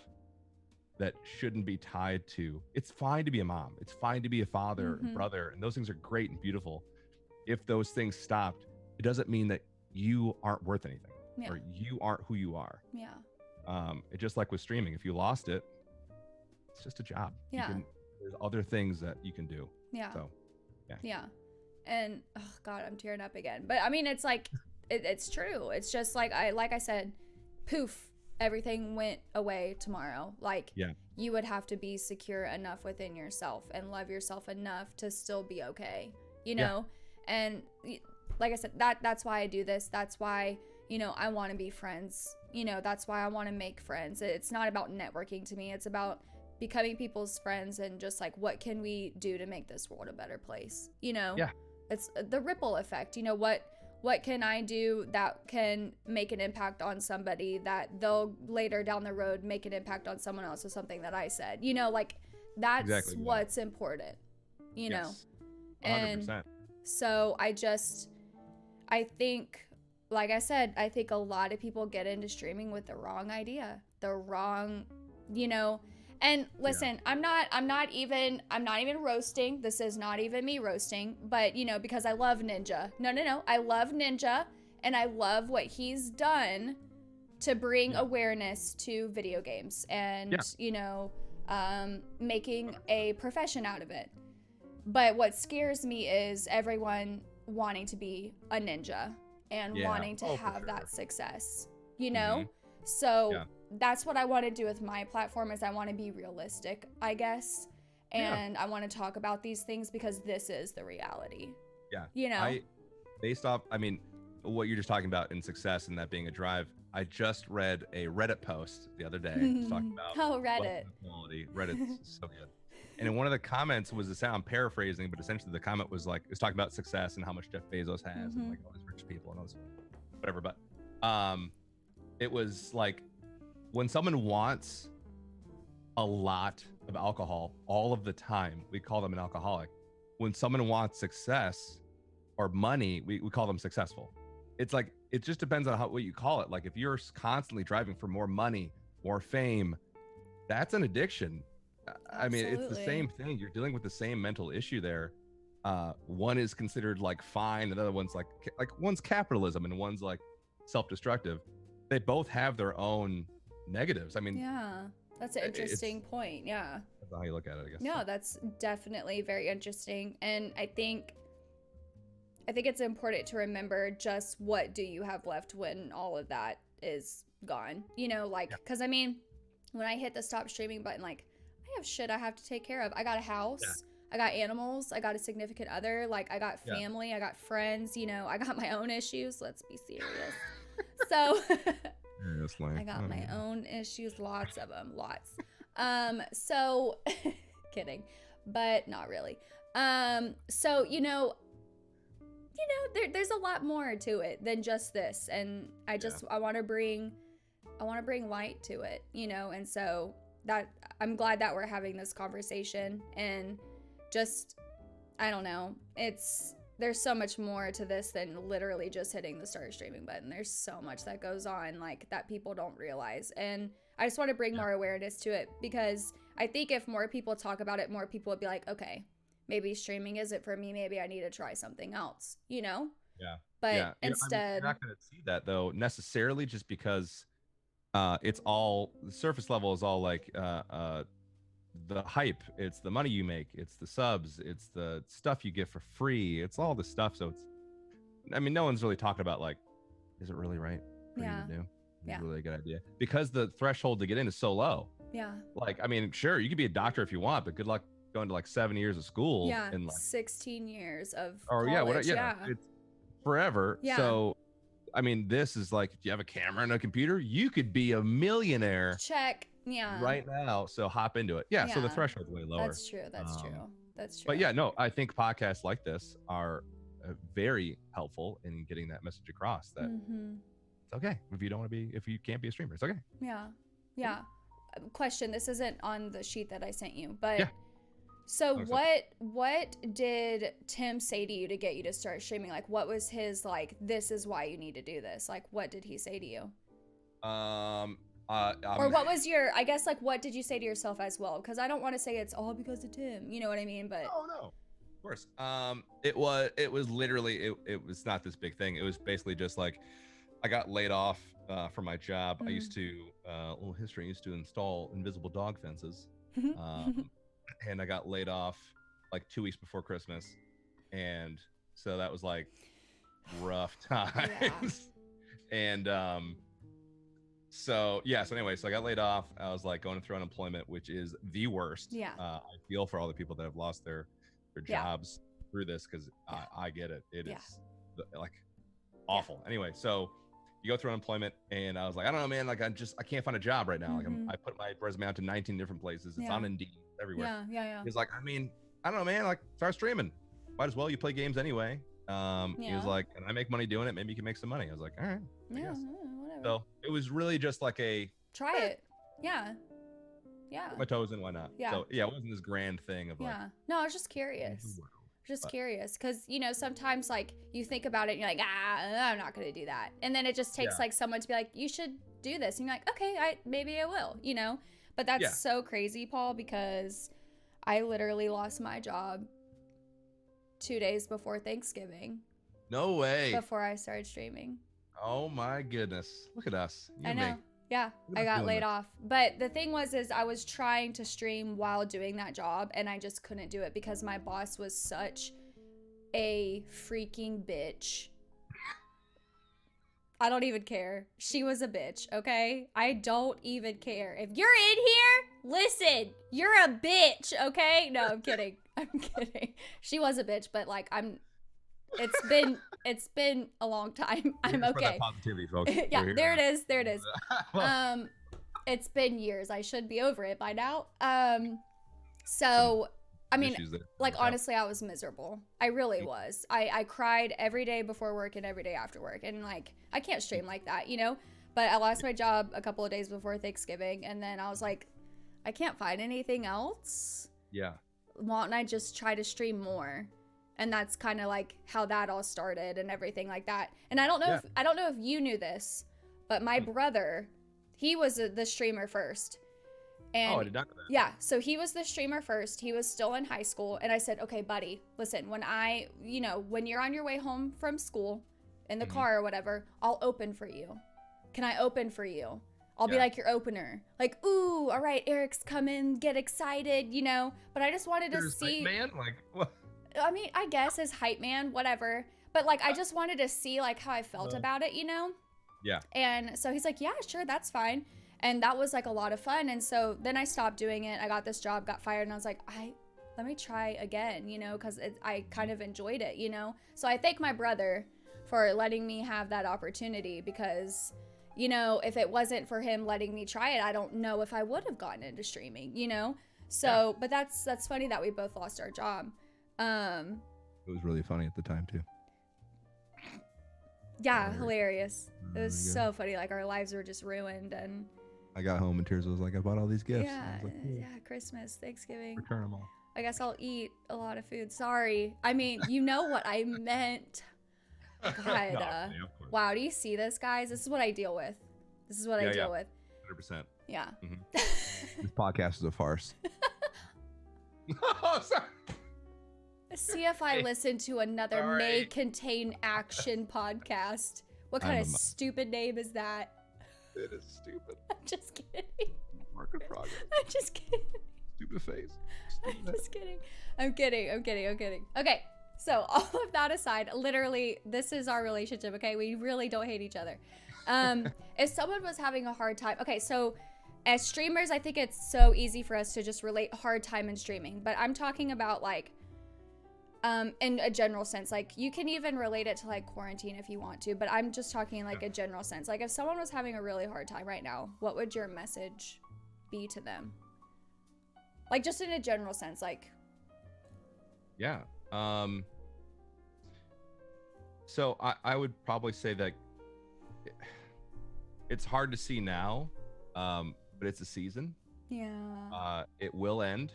B: that shouldn't be tied to, it's fine to be a mom, it's fine to be a father and brother, and those things are great and beautiful. If those things stopped, it doesn't mean that you aren't worth anything, or you aren't who you are. It just like with streaming, if you lost it, it's just a job. There's other things that you can do. So and oh god, I'm tearing up again. But I mean, it's like it's true. It's just like I said, poof,
A: everything went away tomorrow, like
B: Yeah.
A: you would have to be secure enough within yourself and love yourself enough to still be okay, you know? And like I said, that's why I do this. That's why, you know, I want to be friends. You know, that's why I want to make friends. It's not about networking to me. It's about becoming people's friends and just like, what can we do to make this world a better place? You know?
B: Yeah.
A: It's the ripple effect. You know, what can I do that can make an impact on somebody that they'll later down the road make an impact on someone else with something that I said, you know, like that's exactly what's important, you know?
B: 100%.
A: And so I think, like I said, I think a lot of people get into streaming with the wrong idea, the wrong, you know. And listen, I'm not even roasting. This is not even me roasting, but you know, because I love Ninja. No. I love Ninja and I love what he's done to bring awareness to video games and, you know, making a profession out of it. But what scares me is everyone wanting to be a ninja and wanting to have that success, you know? So that's what I want to do with my platform is I want to be realistic, I guess. And I want to talk about these things because this is the reality.
B: Yeah.
A: You know?
B: Based off, I mean, what you're just talking about in success and that being a drive, I just read a Reddit post the other day talking about
A: Reddit.
B: Quality. Reddit's so good. And in one of the comments was I'm paraphrasing, but essentially the comment was like, it's talking about success and how much Jeff Bezos has and like all these rich people and all this, whatever. But it was like when someone wants a lot of alcohol all of the time, we call them an alcoholic. When someone wants success or money, we call them successful. It's like, it just depends on what you call it. Like if you're constantly driving for more money, more fame, that's an addiction. I mean, it's the same thing. You're dealing with the same mental issue there. One is considered like fine, and the other one's like one's capitalism and one's like self-destructive. They both have their own negatives. I mean,
A: yeah, that's an interesting point. Yeah,
B: that's how you look at it, I guess.
A: No, that's definitely very interesting, and I think it's important to remember just what do you have left when all of that is gone. You know, like because I mean, when I hit the stop streaming button, like I have shit I have to take care of. I got a house. I got animals. I got a significant other. Like I got family. I got friends. You know, I got my own issues. Let's be serious. So I got my own issues. Lots of them. Lots. So kidding, but not really. So, you know, there's a lot more to it than just this. And I want to bring light to it, you know? And so that I'm glad that we're having this conversation and just, I don't know, there's so much more to this than literally just hitting the start streaming button. There's so much that goes on like that people don't realize. And I just want to bring more awareness to it because I think if more people talk about it, more people would be like, okay, maybe streaming isn't for me. Maybe I need to try something else, you know?
B: Yeah.
A: But instead,
B: you're not going to see that though necessarily just because it's all the surface level is all like the hype, it's the money you make, it's the subs, it's the stuff you get for free, it's all the stuff. So it's, I mean, no one's really talking about like, is it really right for you to do? It's really a good idea because the threshold to get in is so low. Like, I mean, sure, you could be a doctor if you want, but good luck going to like 7 years of school and like
A: 16 years of college.
B: It's forever. So I mean, this is like, if you have a camera and a computer, you could be a millionaire.
A: Check.
B: Right now. So hop into it. So the threshold's way lower.
A: That's true. That's true.
B: But yeah, no, I think podcasts like this are very helpful in getting that message across that it's okay if you can't be a streamer. It's okay.
A: Yeah. Question. This isn't on the sheet that I sent you, but so what did Tim say to you to get you to start streaming? Like, what was his, like, this is why you need to do this? Like, what did he say to you? Or what was your, I guess, like, what did you say to yourself as well? Because I don't want to say it's all because of Tim. You know what I mean? But
B: no, of course. It was literally, it was not this big thing. It was basically just like, I got laid off from my job. I used to, a little history, I used to install invisible dog fences. And I got laid off like 2 weeks before Christmas. And so that was like rough times. And So yeah, so anyway, so I got laid off. I was like going through unemployment, which is the worst.
A: Yeah.
B: I feel for all the people that have lost their jobs through this, because I get it. It is like awful. Anyway, so you go through unemployment, and I was like, I don't know, man. Like I can't find a job right now. Like I put my resume out to 19 different places. It's on Indeed, everywhere.
A: Yeah.
B: He's like, I mean, I don't know, man. Like start streaming. Might as well. You play games anyway. He was like, and I make money doing it. Maybe you can make some money. I was like, all right.
A: Whatever.
B: So it was really just like a
A: try it. Yeah.
B: Put my toes in, why not?
A: Yeah.
B: So yeah, it wasn't this grand thing of like.
A: Yeah. No, I was just curious. Curious, because sometimes like you think about it and you're like, I'm not gonna do that, and then it just takes like someone to be like, you should do this, and you're like, okay, maybe I will, but that's so crazy, Paul, because I literally lost my job 2 days before Thanksgiving.
B: No way.
A: Before I started streaming.
B: Oh my goodness, look at us.
A: I know. Yeah, I got laid off. But the thing was I was trying to stream while doing that job, and I just couldn't do it because my boss was such a freaking bitch. I don't even care. She was a bitch, okay? I don't even care. If you're in here, listen, you're a bitch, okay? No, I'm kidding. I'm kidding. She was a bitch, but like it's been a long time. I'm okay.
B: Positivity, folks.
A: Yeah, there it is. It's been years. I should be over it by now. So I mean, like honestly, I was miserable. I really was. I cried every day before work and every day after work, and like I can't stream like that, But I lost my job a couple of days before Thanksgiving, and then I was like, I can't find anything else.
B: Yeah.
A: Why don't I just try to stream more? And that's kind of like how that all started and everything like that. And I don't know if you knew this, but my brother, he was the streamer first. And
B: I did not know that.
A: Yeah, so he was the streamer first. He was still in high school, and I said, "Okay, buddy, listen, when you're on your way home from school in the car or whatever, I'll open for you. Can I open for you? I'll be like your opener. Like, ooh, all right, Eric's coming, get excited, But I just wanted to see
B: man, like what?
A: I mean, I guess as hype man, whatever. But like, I just wanted to see like how I felt about it,
B: Yeah.
A: And so he's like, yeah, sure, that's fine. And that was like a lot of fun. And so then I stopped doing it. I got this job, got fired, and I was like, let me try again, because I kind of enjoyed it, So I thank my brother for letting me have that opportunity, because, if it wasn't for him letting me try it, I don't know if I would have gotten into streaming, So, but that's funny that we both lost our job.
B: It was really funny at the time too.
A: Yeah, hilarious. It was so funny. Like our lives were just ruined, and
B: I got home and Tears was like, I bought all these gifts.
A: Yeah,
B: like,
A: Christmas, Thanksgiving.
B: Return them all.
A: I guess I'll eat a lot of food. Sorry. I mean, you know what I meant. God.
B: No,
A: wow. Do you see this, guys? This is what I deal with. I deal with.
B: 100%.
A: Yeah.
B: Mm-hmm. This podcast is a farce. Oh, sorry.
A: See if I listen to another may contain action podcast. What kind of stupid name is that?
B: It is stupid.
A: I'm just kidding.
B: Mark of progress.
A: I'm just kidding.
B: Stupid face.
A: I'm just kidding. I'm kidding. Okay, so all of that aside, literally, this is our relationship, okay? We really don't hate each other. If someone was having a hard time, okay, so as streamers, I think it's so easy for us to just relate hard time in streaming, but I'm talking about like, in a general sense, like you can even relate it to like quarantine if you want to, but I'm just talking like a general sense. Like if someone was having a really hard time right now, what would your message be to them? Like just in a general sense, like.
B: Yeah. So I would probably say that it's hard to see now, but it's a season.
A: Yeah.
B: It will end.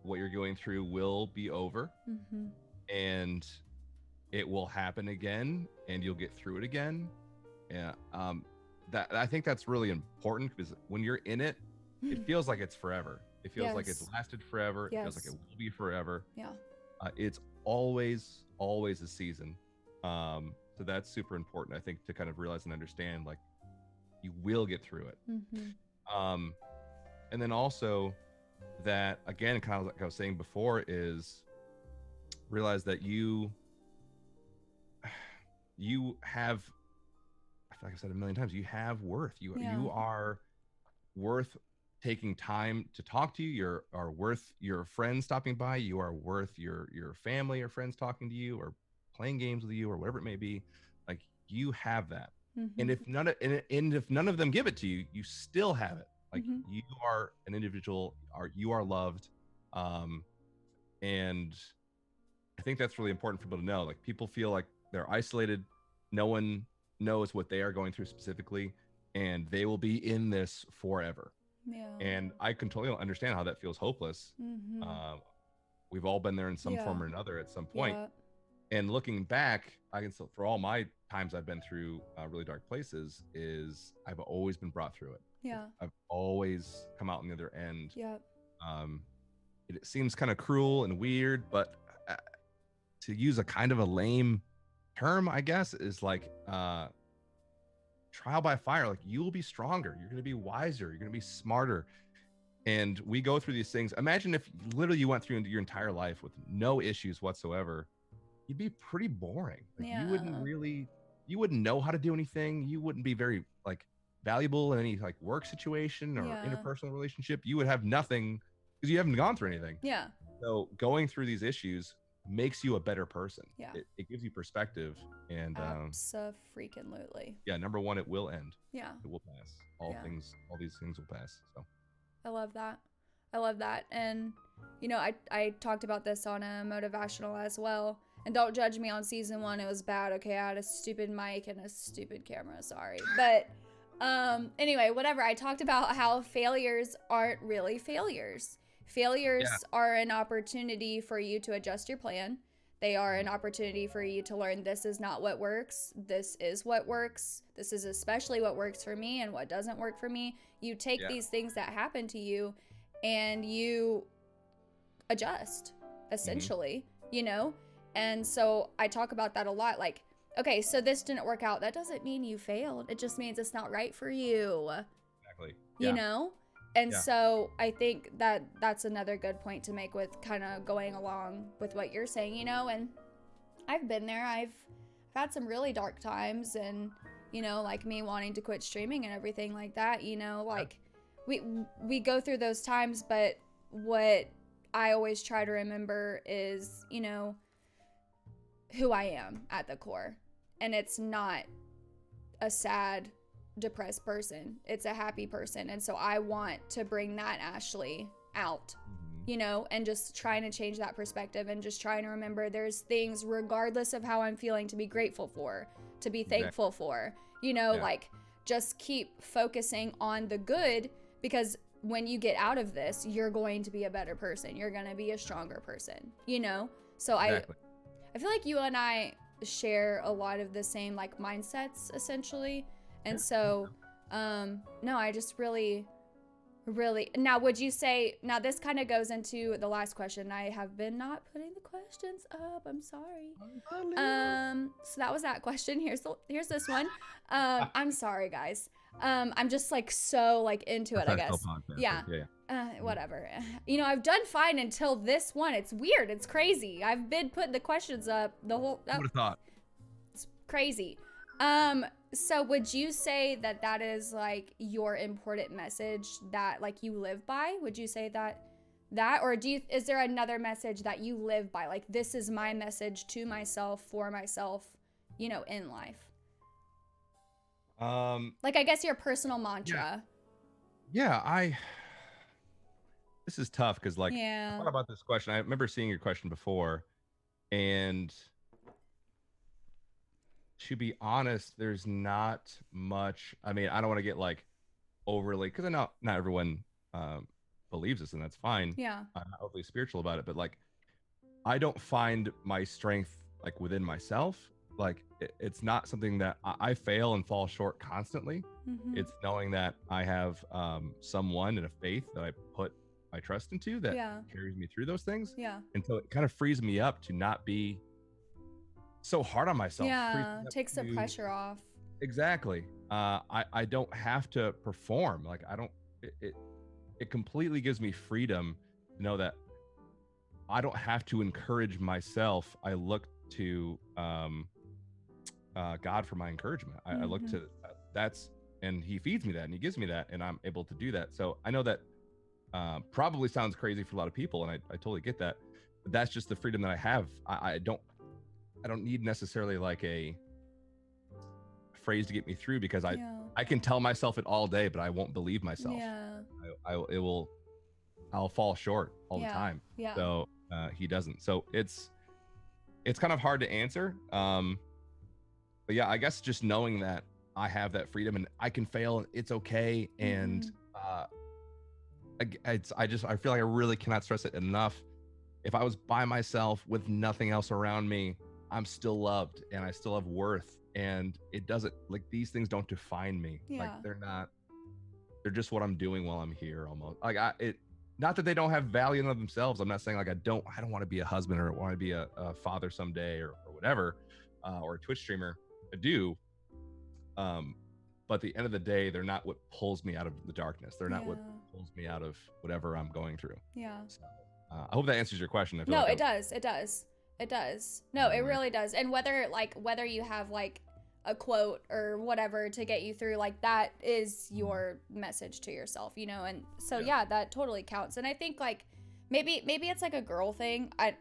B: What you're going through will be over, and it will happen again, and you'll get through it again. Yeah. That I think that's really important, because when you're in it, it feels like it's forever. It feels like it's lasted forever. It feels like it will be forever.
A: Yeah.
B: It's always a season. So that's super important, I think, to kind of realize and understand, like, you will get through it. And then also that, again, kind of like I was saying before, is realize that you have like I've said a million times, you have worth. You are worth taking time to talk to you. You are worth your friends stopping by. You are worth your family or friends talking to you or playing games with you or whatever it may be. Like, you have that. And if none of them give it to you, you still have it. Like, you are an individual, you are loved. And I think that's really important for people to know. Like, people feel like they're isolated. No one knows what they are going through specifically, and they will be in this forever.
A: Yeah.
B: And I can totally understand how that feels hopeless. We've all been there in some form or another at some point. And looking back, I can still, for all my times I've been through really dark places, is I've always been brought through it.
A: Yeah.
B: I've always come out on the other end.
A: Yeah.
B: It seems kind of cruel and weird, but to use a kind of a lame term, I guess, is like trial by fire. Like, you will be stronger. You're going to be wiser. You're going to be smarter. And we go through these things. Imagine if literally you went through your entire life with no issues whatsoever. You'd be pretty boring. Like, you wouldn't know how to do anything. You wouldn't be very like valuable in any like work situation or interpersonal relationship. You would have nothing because you haven't gone through anything.
A: Yeah.
B: So going through these issues makes you a better person.
A: Yeah.
B: It gives you perspective. And
A: abso-freaking-lutely.
B: Yeah, number one, it will end.
A: Yeah.
B: It will pass. All these things will pass. So
A: I love that. And I talked about this on a motivational as well. And don't judge me on season 1. It was bad. Okay, I had a stupid mic and a stupid camera. Sorry. But anyway, whatever. I talked about how failures aren't really failures. Failures are an opportunity for you to adjust your plan. They are an opportunity for you to learn this is not what works. This is what works. This is especially what works for me and what doesn't work for me. You take these things that happen to you and you adjust, essentially, And so I talk about that a lot. Like, okay, so this didn't work out. That doesn't mean you failed. It just means it's not right for you.
B: Exactly.
A: You know? And so I think that that's another good point to make with kind of going along with what you're saying, and I've been there. I've had some really dark times and, like me wanting to quit streaming and everything like that, like we go through those times, but what I always try to remember is, who I am at the core. And it's not a sad, depressed person. It's a happy person. And so I want to bring that Ashley out, and just trying to change that perspective and just trying to remember there's things regardless of how I'm feeling to be grateful for, to be thankful for, like just keep focusing on the good, because when you get out of this, you're going to be a better person. You're going to be a stronger person, So I feel like you and I share a lot of the same like mindsets essentially. And so, no, I just really, now would you say, now this kind of goes into the last question. I have been not putting the questions up. I'm sorry. So that was that question. Here's this one. I'm sorry guys. I'm just like, so like into it, I guess. Yeah. Whatever. I've done fine until this one. It's weird. It's crazy. I've been putting the questions up the whole,
B: I would have thought.
A: It's crazy. So would you say that is like your important message that like you live by? Would you say that, or is there another message that you live by? Like, this is my message to myself, for myself, in life. Like, I guess your personal mantra.
B: This is tough because like I thought about this question. I remember seeing your question before, and to be honest, there's not much. I mean, I don't want to get like overly, because I know not everyone believes this, and that's fine.
A: Yeah.
B: I'm not overly spiritual about it, but like, I don't find my strength like within myself. Like, it's not something that I fail and fall short constantly. It's knowing that I have someone and a faith that I put my trust into that carries me through those things.
A: Yeah.
B: And so it kind of frees me up to not be so hard on myself.
A: Yeah, takes the pressure off.
B: Exactly. I don't have to perform. Like, I don't, it completely gives me freedom to know that I don't have to encourage myself. I look to God for my encouragement. I look to and he feeds me that and he gives me that and I'm able to do that. So I know that probably sounds crazy for a lot of people, and I totally get that, but that's just the freedom that I have. I don't need necessarily like a phrase to get me through, because I can tell myself it all day, but I won't believe myself. I'll fall short all the time. So he doesn't. So it's kind of hard to answer. But yeah, I guess just knowing that I have that freedom and I can fail and it's okay. And I feel like I really cannot stress it enough. If I was by myself with nothing else around me, I'm still loved and I still have worth. And it doesn't, like, these things don't define me. Like they're just what I'm doing while I'm here almost. Like not that they don't have value in of themselves. I'm not saying like I don't want to be a husband or want to be a father someday or whatever, or a Twitch streamer. I do. But at the end of the day, they're not what pulls me out of the darkness. They're not what pulls me out of whatever I'm going through. So, I hope that answers your question.
A: No, like it does. It does. It does. No, it really does. And whether you have like a quote or whatever to get you through, like that is your message to yourself, you know? And so, that totally counts. And I think like, maybe it's like a girl thing. I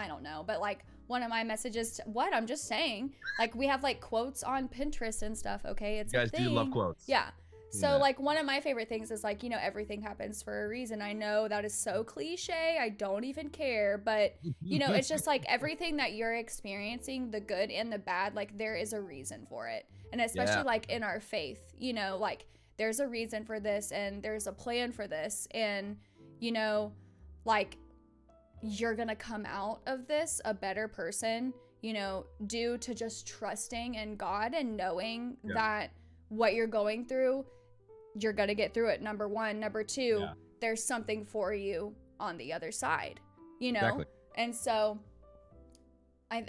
A: don't know, but like one of my messages, I'm just saying, like we have like quotes on Pinterest and stuff. Okay. It's
B: you guys do love quotes.
A: Yeah. So like one of my favorite things is like, you know, everything happens for a reason. I know that is so cliche. I don't even care, but you know, it's just like everything that you're experiencing, the good and the bad, like there is a reason for it. And especially like in our faith, you know, like there's a reason for this and there's a plan for this. And, you know, like you're going to come out of this a better person, you know, due to just trusting in God and knowing that what you're going through, you're going to get through it. Number one. Number two, there's something for you on the other side, you know? Exactly. And so I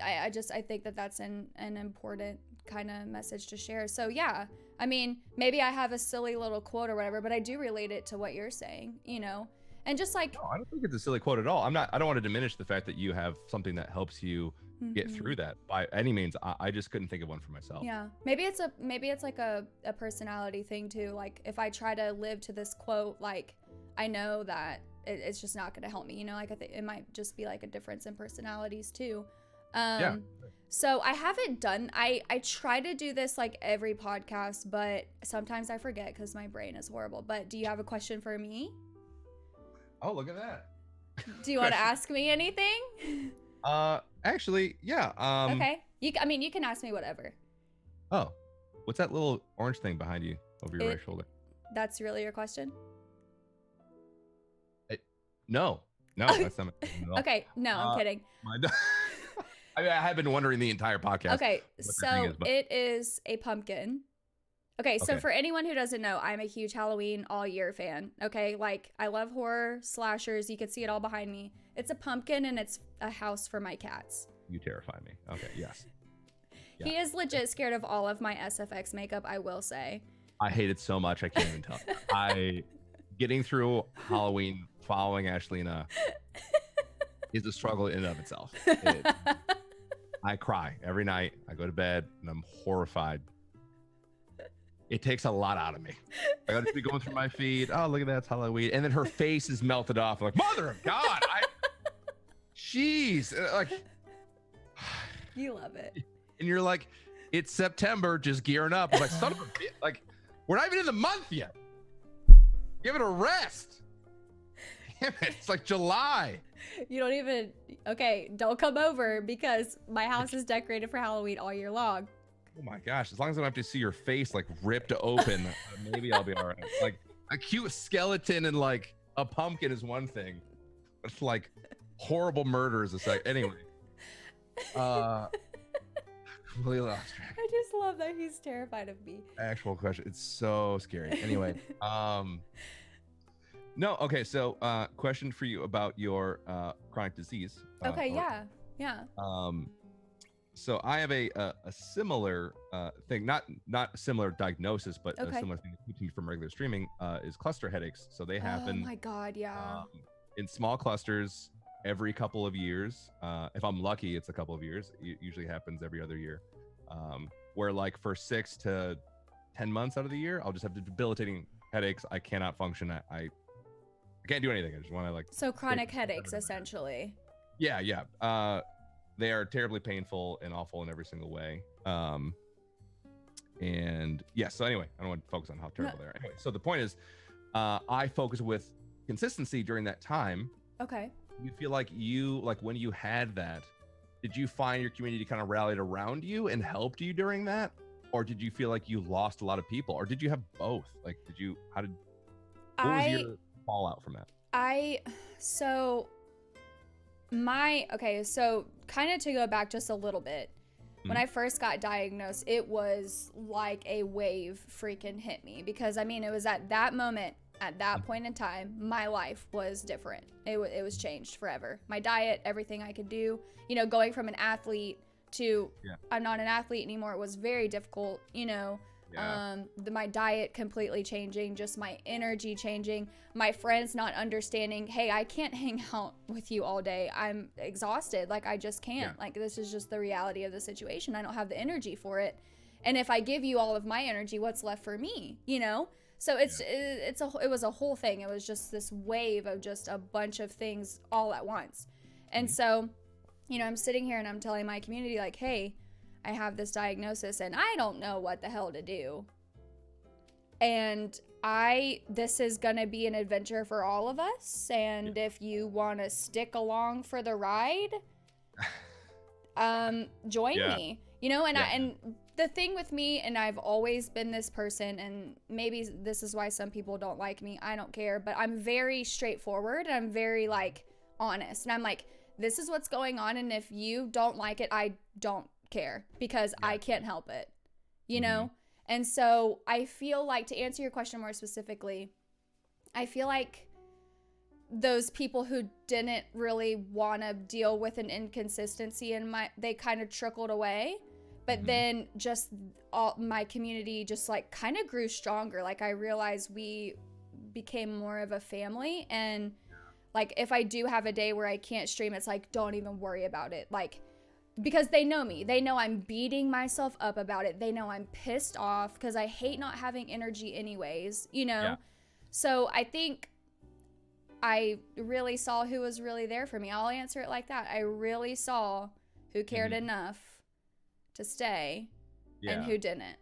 A: think that that's an important kind of message to share. So yeah, I mean, maybe I have a silly little quote or whatever, but I do relate it to what you're saying, you know? And just like,
B: no, I don't think it's a silly quote at all. I don't want to diminish the fact that you have something that helps you get through that by any means. I just couldn't think of one for myself.
A: Yeah. Maybe it's like a personality thing too. Like if I try to live to this quote, like I know that it's just not going to help me, you know, like I think it might just be like a difference in personalities too. So I haven't done, I try to do this like every podcast, but sometimes I forget because my brain is horrible. But do you have a question for me?
B: Oh, look at that.
A: Do you want to ask me anything?
B: Actually, yeah.
A: Okay. You can ask me whatever.
B: Oh, what's that little orange thing behind you over your right shoulder?
A: That's really your question?
B: No, that's not.
A: Okay, no, I'm kidding.
B: I mean, I have been wondering the entire podcast.
A: Okay, so it is a pumpkin. Okay, so for anyone who doesn't know, I'm a huge Halloween all year fan. Okay, like I love horror, slashers. You can see it all behind me. It's a pumpkin and it's a house for my cats.
B: You terrify me. Okay, yes.
A: Yeah. He is legit scared of all of my SFX makeup, I will say.
B: I hate it so much, I can't even tell. Getting through Halloween following Ashlina is a struggle in and of itself. I cry every night. I go to bed and I'm horrified. It takes a lot out of me. I got to be going through my feed. Oh, look at that, it's Halloween. And then her face is melted off. I'm like, mother of God. Jeez. Like,
A: you love it.
B: And you're like, it's September, just gearing up. I'm like, son of a bitch. Like, we're not even in the month yet. Give it a rest. Damn it. It's like July.
A: You don't even, okay, don't come over because my house is decorated for Halloween all year long.
B: Oh my gosh, as long as I don't have to see your face like ripped open, maybe I'll be all right. Like a cute skeleton and like a pumpkin is one thing, but it's like horrible murder is a second. Anyway, completely lost track.
A: I just love that he's terrified of me.
B: Actual question, it's so scary. Anyway, no, okay, so question for you about your chronic disease.
A: Okay, yeah.
B: So I have a similar thing, not a similar diagnosis, but a similar thing that keeps me from regular streaming is cluster headaches. So they happen.
A: Oh my God, yeah.
B: In small clusters every couple of years. If I'm lucky, it's a couple of years. It usually happens every other year. Where like for 6 to 10 months out of the year, I'll just have debilitating headaches. I cannot function. I can't do anything. I just want to like.
A: So chronic headaches, essentially.
B: Yeah. They are terribly painful and awful in every single way. And yeah, so anyway, I don't want to focus on how terrible they are. Anyway, so the point is, I focus with consistency during that time.
A: Okay.
B: You feel like when you had that, did you find your community kind of rallied around you and helped you during that? Or did you feel like you lost a lot of people? Or did you have both? Like, what was your fallout from that?
A: So kind of to go back just a little bit, when I first got diagnosed, it was like a wave freaking hit me, because I mean, it was at that moment, at that point in time, my life was different. It was changed forever. My diet, everything I could do, going from an athlete to I'm not an athlete anymore. It was very difficult, my diet completely changing, just my energy changing, my friends not understanding, hey, I can't hang out with you all day. I'm exhausted. Like, I just can't. Like, this is just the reality of the situation. I don't have the energy for it. And if I give you all of my energy, what's left for me, So it was a whole thing. It was just this wave of just a bunch of things all at once. And so, I'm sitting here and I'm telling my community, like, hey, I have this diagnosis and I don't know what the hell to do. And this is going to be an adventure for all of us. And if you want to stick along for the ride, join me, and the thing with me, and I've always been this person, and maybe this is why some people don't like me, I don't care, but I'm very straightforward and I'm very like honest. And I'm like, this is what's going on. And if you don't like it, I don't care, because I can't help it, And so I feel like, to answer your question more specifically, I feel like those people who didn't really want to deal with an inconsistency they kind of trickled away, but then just my community just like kind of grew stronger. Like, I realized we became more of a family, and like, if I do have a day where I can't stream, it's like, don't even worry about it. Like, because they know me. They know I'm beating myself up about it. They know I'm pissed off because I hate not having energy anyways, So I think I really saw who was really there for me. I'll answer it like that. I really saw who cared enough to stay and who didn't.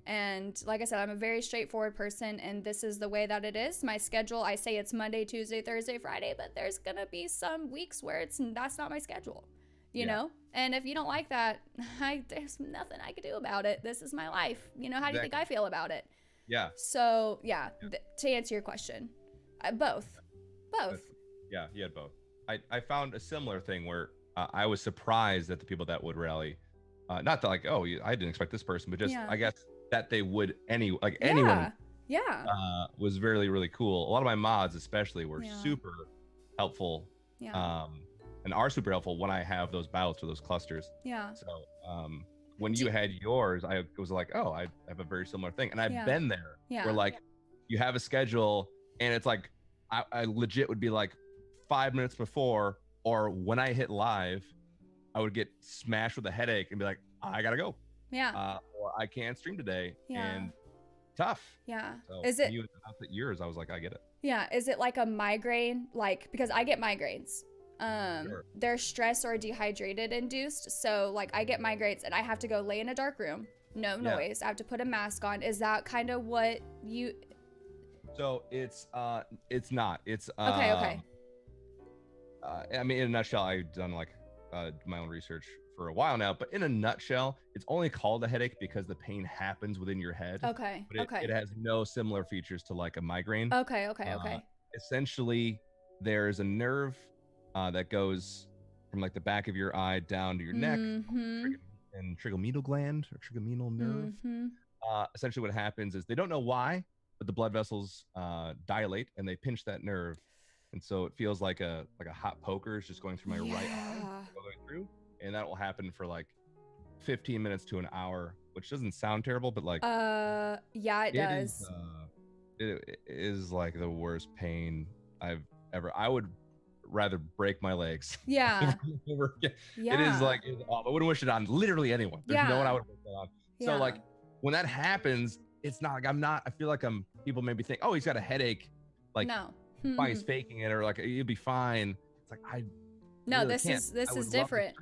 A: And like I said, I'm a very straightforward person, and this is the way that it is. My schedule, I say it's Monday, Tuesday, Thursday, Friday, but there's gonna be some weeks where that's not my schedule, you know? And if you don't like that, there's nothing I could do about it. This is my life. How do you think I feel about it?
B: Yeah.
A: So to answer your question, both.
B: Yeah, he had both. I found a similar thing where I was surprised at the people that would rally. Not that like, oh, I didn't expect this person, but just I guess that they would anyone. Was really, really cool. A lot of my mods especially were super helpful. And are super helpful when I have those bouts or those clusters. So when you had yours, I was like, oh, I have a very similar thing. And I've been there where like you have a schedule and it's like, I legit would be like 5 minutes before, or when I hit live, I would get smashed with a headache and be like, I gotta go. Or I can't stream today. And tough. So
A: is it,
B: you announced it yours, I was like, I get it.
A: Is it like a migraine? Like, because I get migraines. They're stress or dehydrated induced. So like, I get migraines and I have to go lay in a dark room, no noise. I have to put a mask on. Is that kind of what you? So
B: it's not. It's
A: okay.
B: I mean, in a nutshell, I've done like my own research for a while now, but in a nutshell, it's only called a headache because the pain happens within your head. But it has no similar features to like a migraine. Okay. Essentially, there's a nerve that goes from like the back of your eye down to your neck, and trigeminal gland or trigeminal nerve. Essentially, what happens is they don't know why, but the blood vessels dilate and they pinch that nerve, and so it feels like a hot poker is just going through my right eye, going through, and that will happen for like 15 minutes to an hour, which doesn't sound terrible, but like
A: it does.
B: It is like the worst pain I've ever. I would rather break my legs. It is like I wouldn't wish it on literally anyone. There's no one I would wish that on. So like when that happens, it's not like I feel like people maybe think, oh, he's got a headache, like
A: no.
B: why he's faking it, or like he'll be fine. It's like
A: no,
B: really
A: this
B: can't.
A: is different.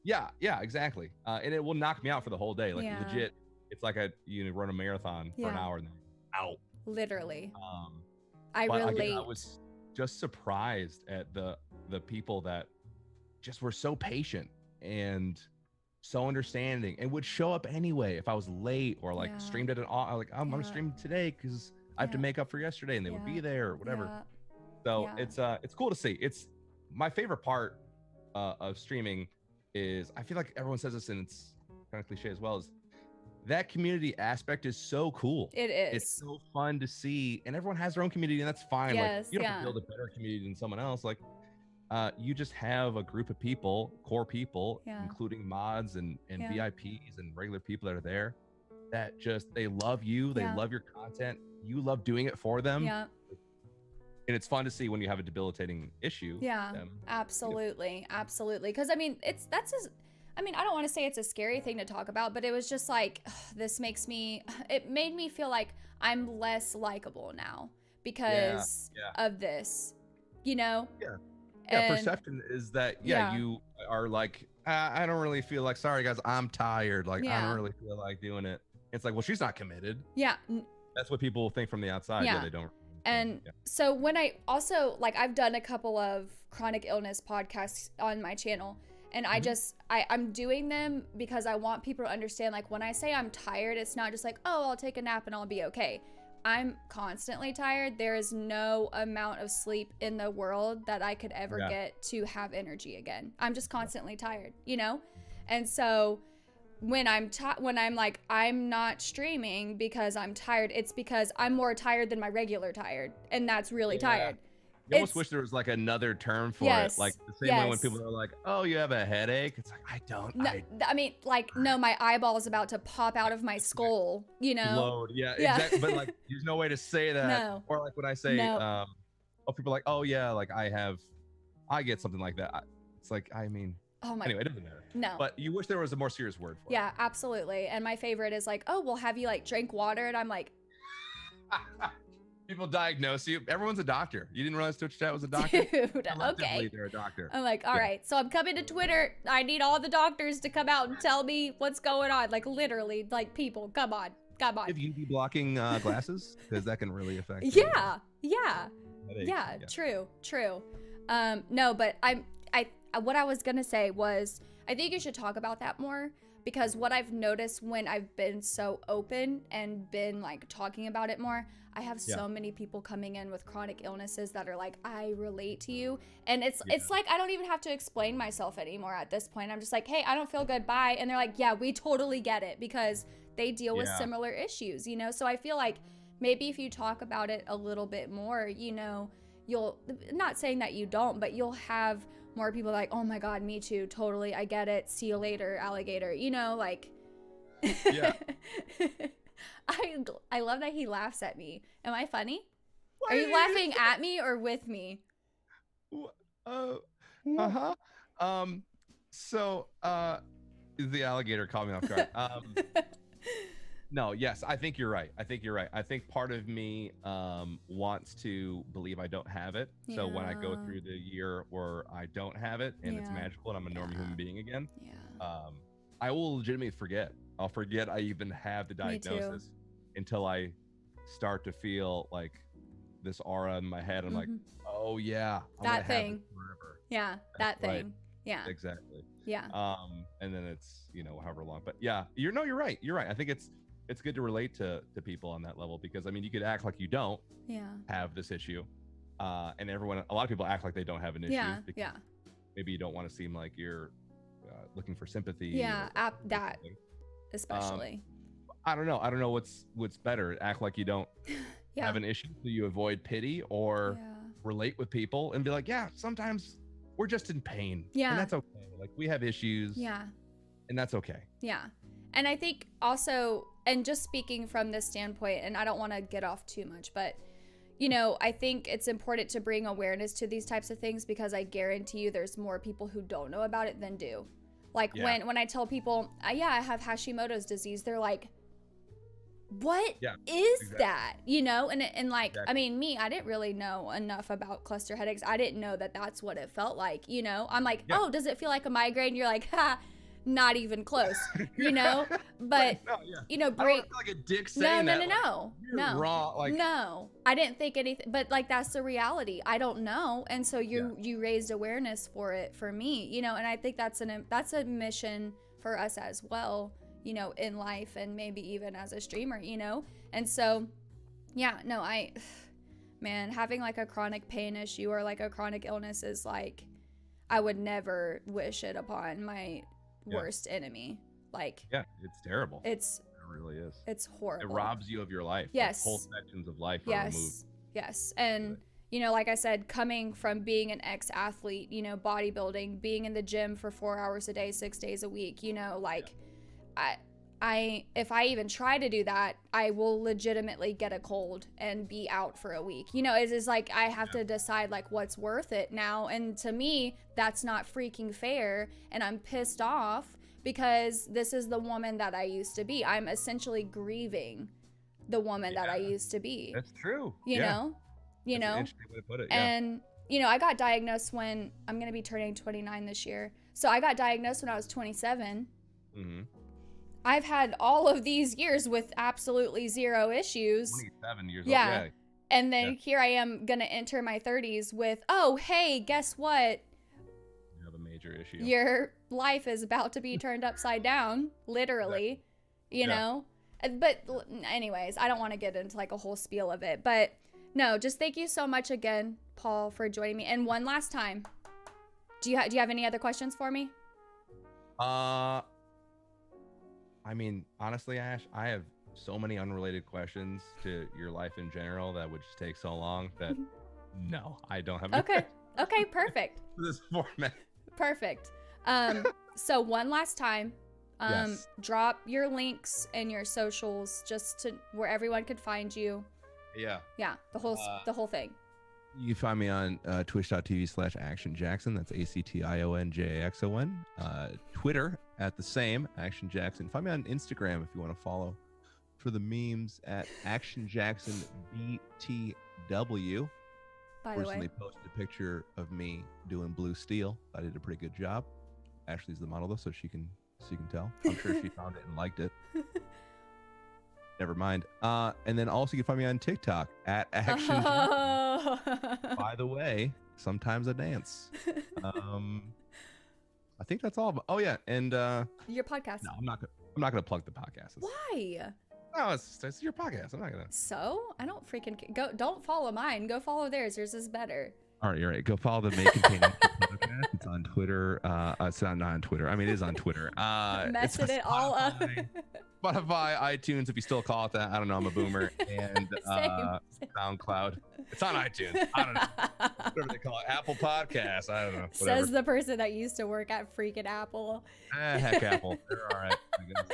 B: Yeah, exactly. And it will knock me out for the whole day. Like legit, it's like run a marathon for an hour and then out.
A: Literally.
B: I relate. Again, I was just surprised at the people that just were so patient and so understanding and would show up anyway if I was late or like streamed at I'm gonna stream today because I have to make up for yesterday, and they would be there or whatever. So it's cool to see. It's my favorite part of streaming is, I feel like everyone says this and it's kind of cliche as well, is that community aspect is so cool.
A: It is.
B: It's so fun to see, and everyone has their own community, and that's fine. Like you don't have to build a better community than someone else. Like you just have a group of people, core people, including mods and VIPs and regular people that are there, that just, they love you, they love your content, you love doing it for them. And it's fun to see when you have a debilitating issue.
A: Absolutely. Because I mean, I don't want to say it's a scary thing to talk about, but it was just like, it made me feel like I'm less likable now because of this, you know?
B: Perception is that you are like, I don't really feel like, sorry guys, I'm tired, like I don't really feel like doing it. It's like, well, she's not committed. That's what people think from the outside. They don't.
A: And so when I also, like, I've done a couple of chronic illness podcasts on my channel, and I'm doing them because I want people to understand, like, when I say I'm tired, it's not just like, oh, I'll take a nap and I'll be okay. I'm constantly tired. There is no amount of sleep in the world that I could ever get to have energy again. I'm just constantly tired, you know? And so when I'm like, I'm not streaming because I'm tired, it's because I'm more tired than my regular tired. And that's really tired.
B: You almost wish there was like another term for it. Like the same way when people are like, oh, you have a headache. It's like, I don't.
A: No, I mean, like, no, my eyeball is about to pop out of my skull, you know?
B: Load. Exactly. But like, there's no way to say that. No. Or like when I say, people are like, oh yeah, like I get something like that. It's like, I mean, anyway, it doesn't matter.
A: No.
B: But you wish there was a more serious word for it.
A: Yeah, absolutely. And my favorite is like, oh, well, have you like drank water? And I'm like,
B: people diagnose you. Everyone's a doctor. You didn't realize Twitch Chat was a doctor?
A: Dude, okay.
B: They're a doctor.
A: I'm like, all right, so I'm coming to Twitter. I need all the doctors to come out and tell me what's going on. Like, literally, like, people, come on.
B: If you be blocking glasses, because that can really affect
A: True. No, but what I was gonna say was, I think you should talk about that more, because what I've noticed when I've been so open and been like talking about it more, I have so many people coming in with chronic illnesses that are like, I relate to you. And it's like, I don't even have to explain myself anymore at this point. I'm just like, hey, I don't feel good, bye. And they're like, yeah, we totally get it, because they deal with similar issues, you know? So I feel like maybe if you talk about it a little bit more, you know, you'll, not saying that you don't, but you'll have more people like, oh my God, me too, totally, I get it, see you later, alligator, you know, like. I love that he laughs at me. Am I funny? Are you laughing at me or with me?
B: So the alligator caught me off guard. No, yes, I think you're right. I think part of me wants to believe I don't have it. So when I go through the year where I don't have it and it's magical and I'm a normal human being again, I will legitimately forget. I'll forget I even have the diagnosis until I start to feel like this aura in my head. I'm like, oh yeah,
A: that thing forever. That thing.
B: Right.
A: Yeah,
B: exactly.
A: Yeah.
B: And then it's, you know, however long, but yeah, you're right. I think it's good to relate to people on that level, because I mean, you could act like you don't have this issue, and a lot of people act like they don't have an issue. Maybe you don't want to seem like you're looking for sympathy.
A: That especially.
B: I don't know what's better. Act like you don't have an issue, so you avoid pity, or relate with people and be like, yeah, sometimes we're just in pain. And that's okay. Like, we have issues. And that's okay.
A: And I think also, and just speaking from this standpoint, and I don't want to get off too much, but you know, I think it's important to bring awareness to these types of things, because I guarantee you there's more people who don't know about it than do. Like when I tell people, I have Hashimoto's disease, they're like, what is that, you know? And like, I mean, I didn't really know enough about cluster headaches. I didn't know that that's what it felt like, you know? I'm like, oh, does it feel like a migraine? You're like, ha, not even close, you know? But, you know,
B: I don't feel like a dick saying that.
A: No.
B: Wrong. Like,
A: no, I didn't think anything, but like, that's the reality. I don't know. And so you raised awareness for it for me, you know? And I think that's a mission for us as well, you know, in life, and maybe even as a streamer, you know? And so, yeah, no, man, having like a chronic pain issue or like a chronic illness is like, I would never wish it upon my worst enemy. Like,
B: it's terrible.
A: It
B: really is.
A: It's horrible.
B: It robs you of your life.
A: Yes.
B: Like, whole sections of life are removed.
A: Yes. And, you know, like I said, coming from being an ex-athlete, you know, bodybuilding, being in the gym for 4 hours a day, 6 days a week, you know, like, if I even try to do that, I will legitimately get a cold and be out for a week. You know, it's like I have to decide like what's worth it now. And to me, that's not freaking fair. And I'm pissed off because this is the woman that I used to be. I'm essentially grieving the woman that I used to be.
B: That's true.
A: You know? You know?
B: An interesting way to put it.
A: And, you know, I got diagnosed when I'm going to be turning 29 this year. So I got diagnosed when I was 27.
B: Mm-hmm.
A: I've had all of these years with absolutely zero issues.
B: 27 years old.
A: Yeah. And then here I am going to enter my 30s with, oh, hey, guess what?
B: You have a major issue.
A: Your life is about to be turned upside down, literally, you know? But anyways, I don't want to get into like a whole spiel of it. But no, just thank you so much again, Paul, for joining me. And one last time, do you have any other questions for me?
B: I mean, honestly, Ash, I have so many unrelated questions to your life in general that would just take so long that no, I don't have.
A: Okay, perfect.
B: For this format.
A: Perfect. So one last time, drop your links and your socials just to where everyone could find you. Yeah, the whole thing.
B: You can find me on twitch.tv/actionjaxon. That's ACTIONJAXON. Twitter at the same, actionjaxon. Find me on Instagram if you want to follow for the memes at actionjaxonbtw.
A: By the way,
B: recently posted a picture of me doing blue steel. I did a pretty good job. Ashley's the model though, so you can tell. I'm sure she found it and liked it. Never mind. And then also you can find me on TikTok at Action. By the way, sometimes I dance. I think that's all. Oh yeah, and
A: your podcast.
B: No, I'm not gonna plug the podcast.
A: Why?
B: No, it's your podcast. I'm not gonna.
A: So I don't freaking go. Don't follow mine. Go follow theirs. Yours is better.
B: All right, you're right. Go follow the May Contain Action podcast. It's on Twitter. It's not on Twitter. I mean, it is on Twitter.
A: Messing it all up.
B: Spotify, iTunes, if you still call it that. I don't know. I'm a boomer. And SoundCloud. It's on iTunes. I don't know. Whatever they call it. Apple Podcasts. I don't know. Whatever.
A: Says the person that used to work at freaking Apple.
B: Heck, Apple. They're all right. I guess.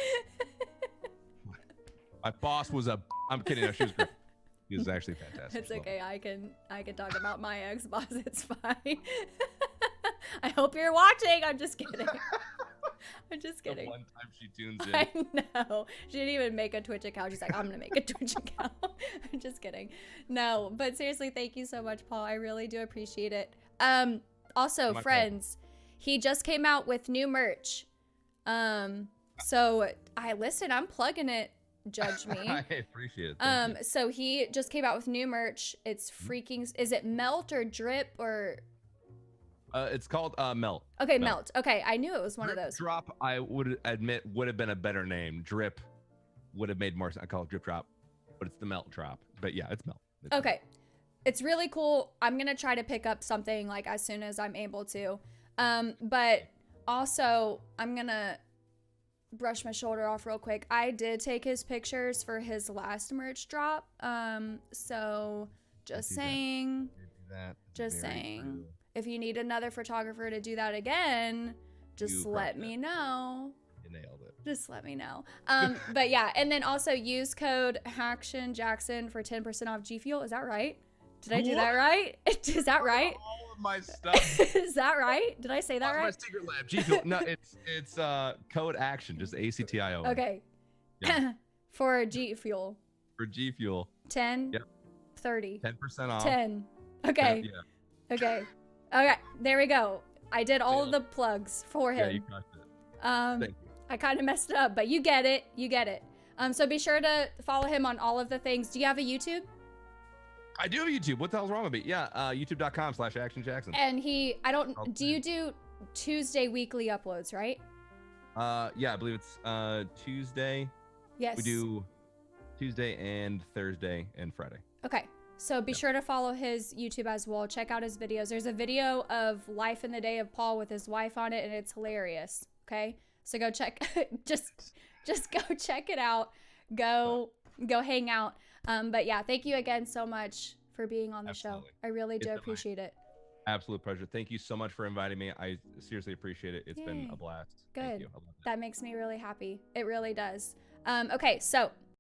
B: My boss was I'm kidding. No, she was great. He was actually fantastic.
A: It's okay. I can talk about my ex-boss. It's fine. I hope you're watching. I'm just kidding. I'm just kidding.
B: The one time she tunes in.
A: I know. She didn't even make a Twitch account. She's like, I'm going to make a Twitch account. I'm just kidding. No, but seriously, thank you so much, Paul. I really do appreciate it. Also, friends, he just came out with new merch. So I'm plugging it. Judge me.
B: I appreciate it.
A: So he just came out with new merch. It's freaking, is it Melt or Drip or?
B: It's called Melt.
A: Okay, Melt. Okay, I knew it was one
B: Drip
A: of those.
B: Drop, I would admit, would have been a better name. Drip would have made more sense. I call it Drip Drop, but it's the Melt Drop. But yeah, it's Melt.
A: Okay. It's really cool. I'm going to try to pick up something like as soon as I'm able to. But also, I'm going to brush my shoulder off real quick. I did take his pictures for his last merch drop. So just saying. Just saying. True. If you need another photographer to do that again, just let me know.
B: You nailed it.
A: Just let me know. But yeah, and then also use code actionjaxon for 10% off G Fuel. Is that right? Did I do that right? Is that right?
B: All of my stuff.
A: Is that right? Did I say that right?
B: My secret lab. G Fuel. No, it's code action. Just ACTIO.
A: Okay. Yeah. For G Fuel.
B: For G Fuel.
A: 10.
B: Yep.
A: 30.
B: 10% off.
A: 10. Okay.
B: Yeah.
A: Okay. Okay. There we go. I did all of the plugs for him.
B: Yeah, you crushed it. Thank you.
A: I kind of messed it up, but you get it. You get it. So be sure to follow him on all of the things. Do you have a YouTube?
B: I do have YouTube. What the hell's wrong with me? Yeah, youtube.com/actionjaxon.
A: And do you do Tuesday weekly uploads, right?
B: Yeah, I believe it's Tuesday.
A: Yes.
B: We do Tuesday and Thursday and Friday.
A: Okay. So be sure to follow his YouTube as well. Check out his videos. There's a video of life in the day of Paul with his wife on it, and it's hilarious. Okay. So go check, just go check it out. Go hang out. But yeah, thank you again so much for being on the show. I really do appreciate it.
B: Absolute pleasure. Thank you so much for inviting me. I seriously appreciate it. It's been a blast.
A: Good.
B: Thank you.
A: That makes me really happy. It really does. Okay, so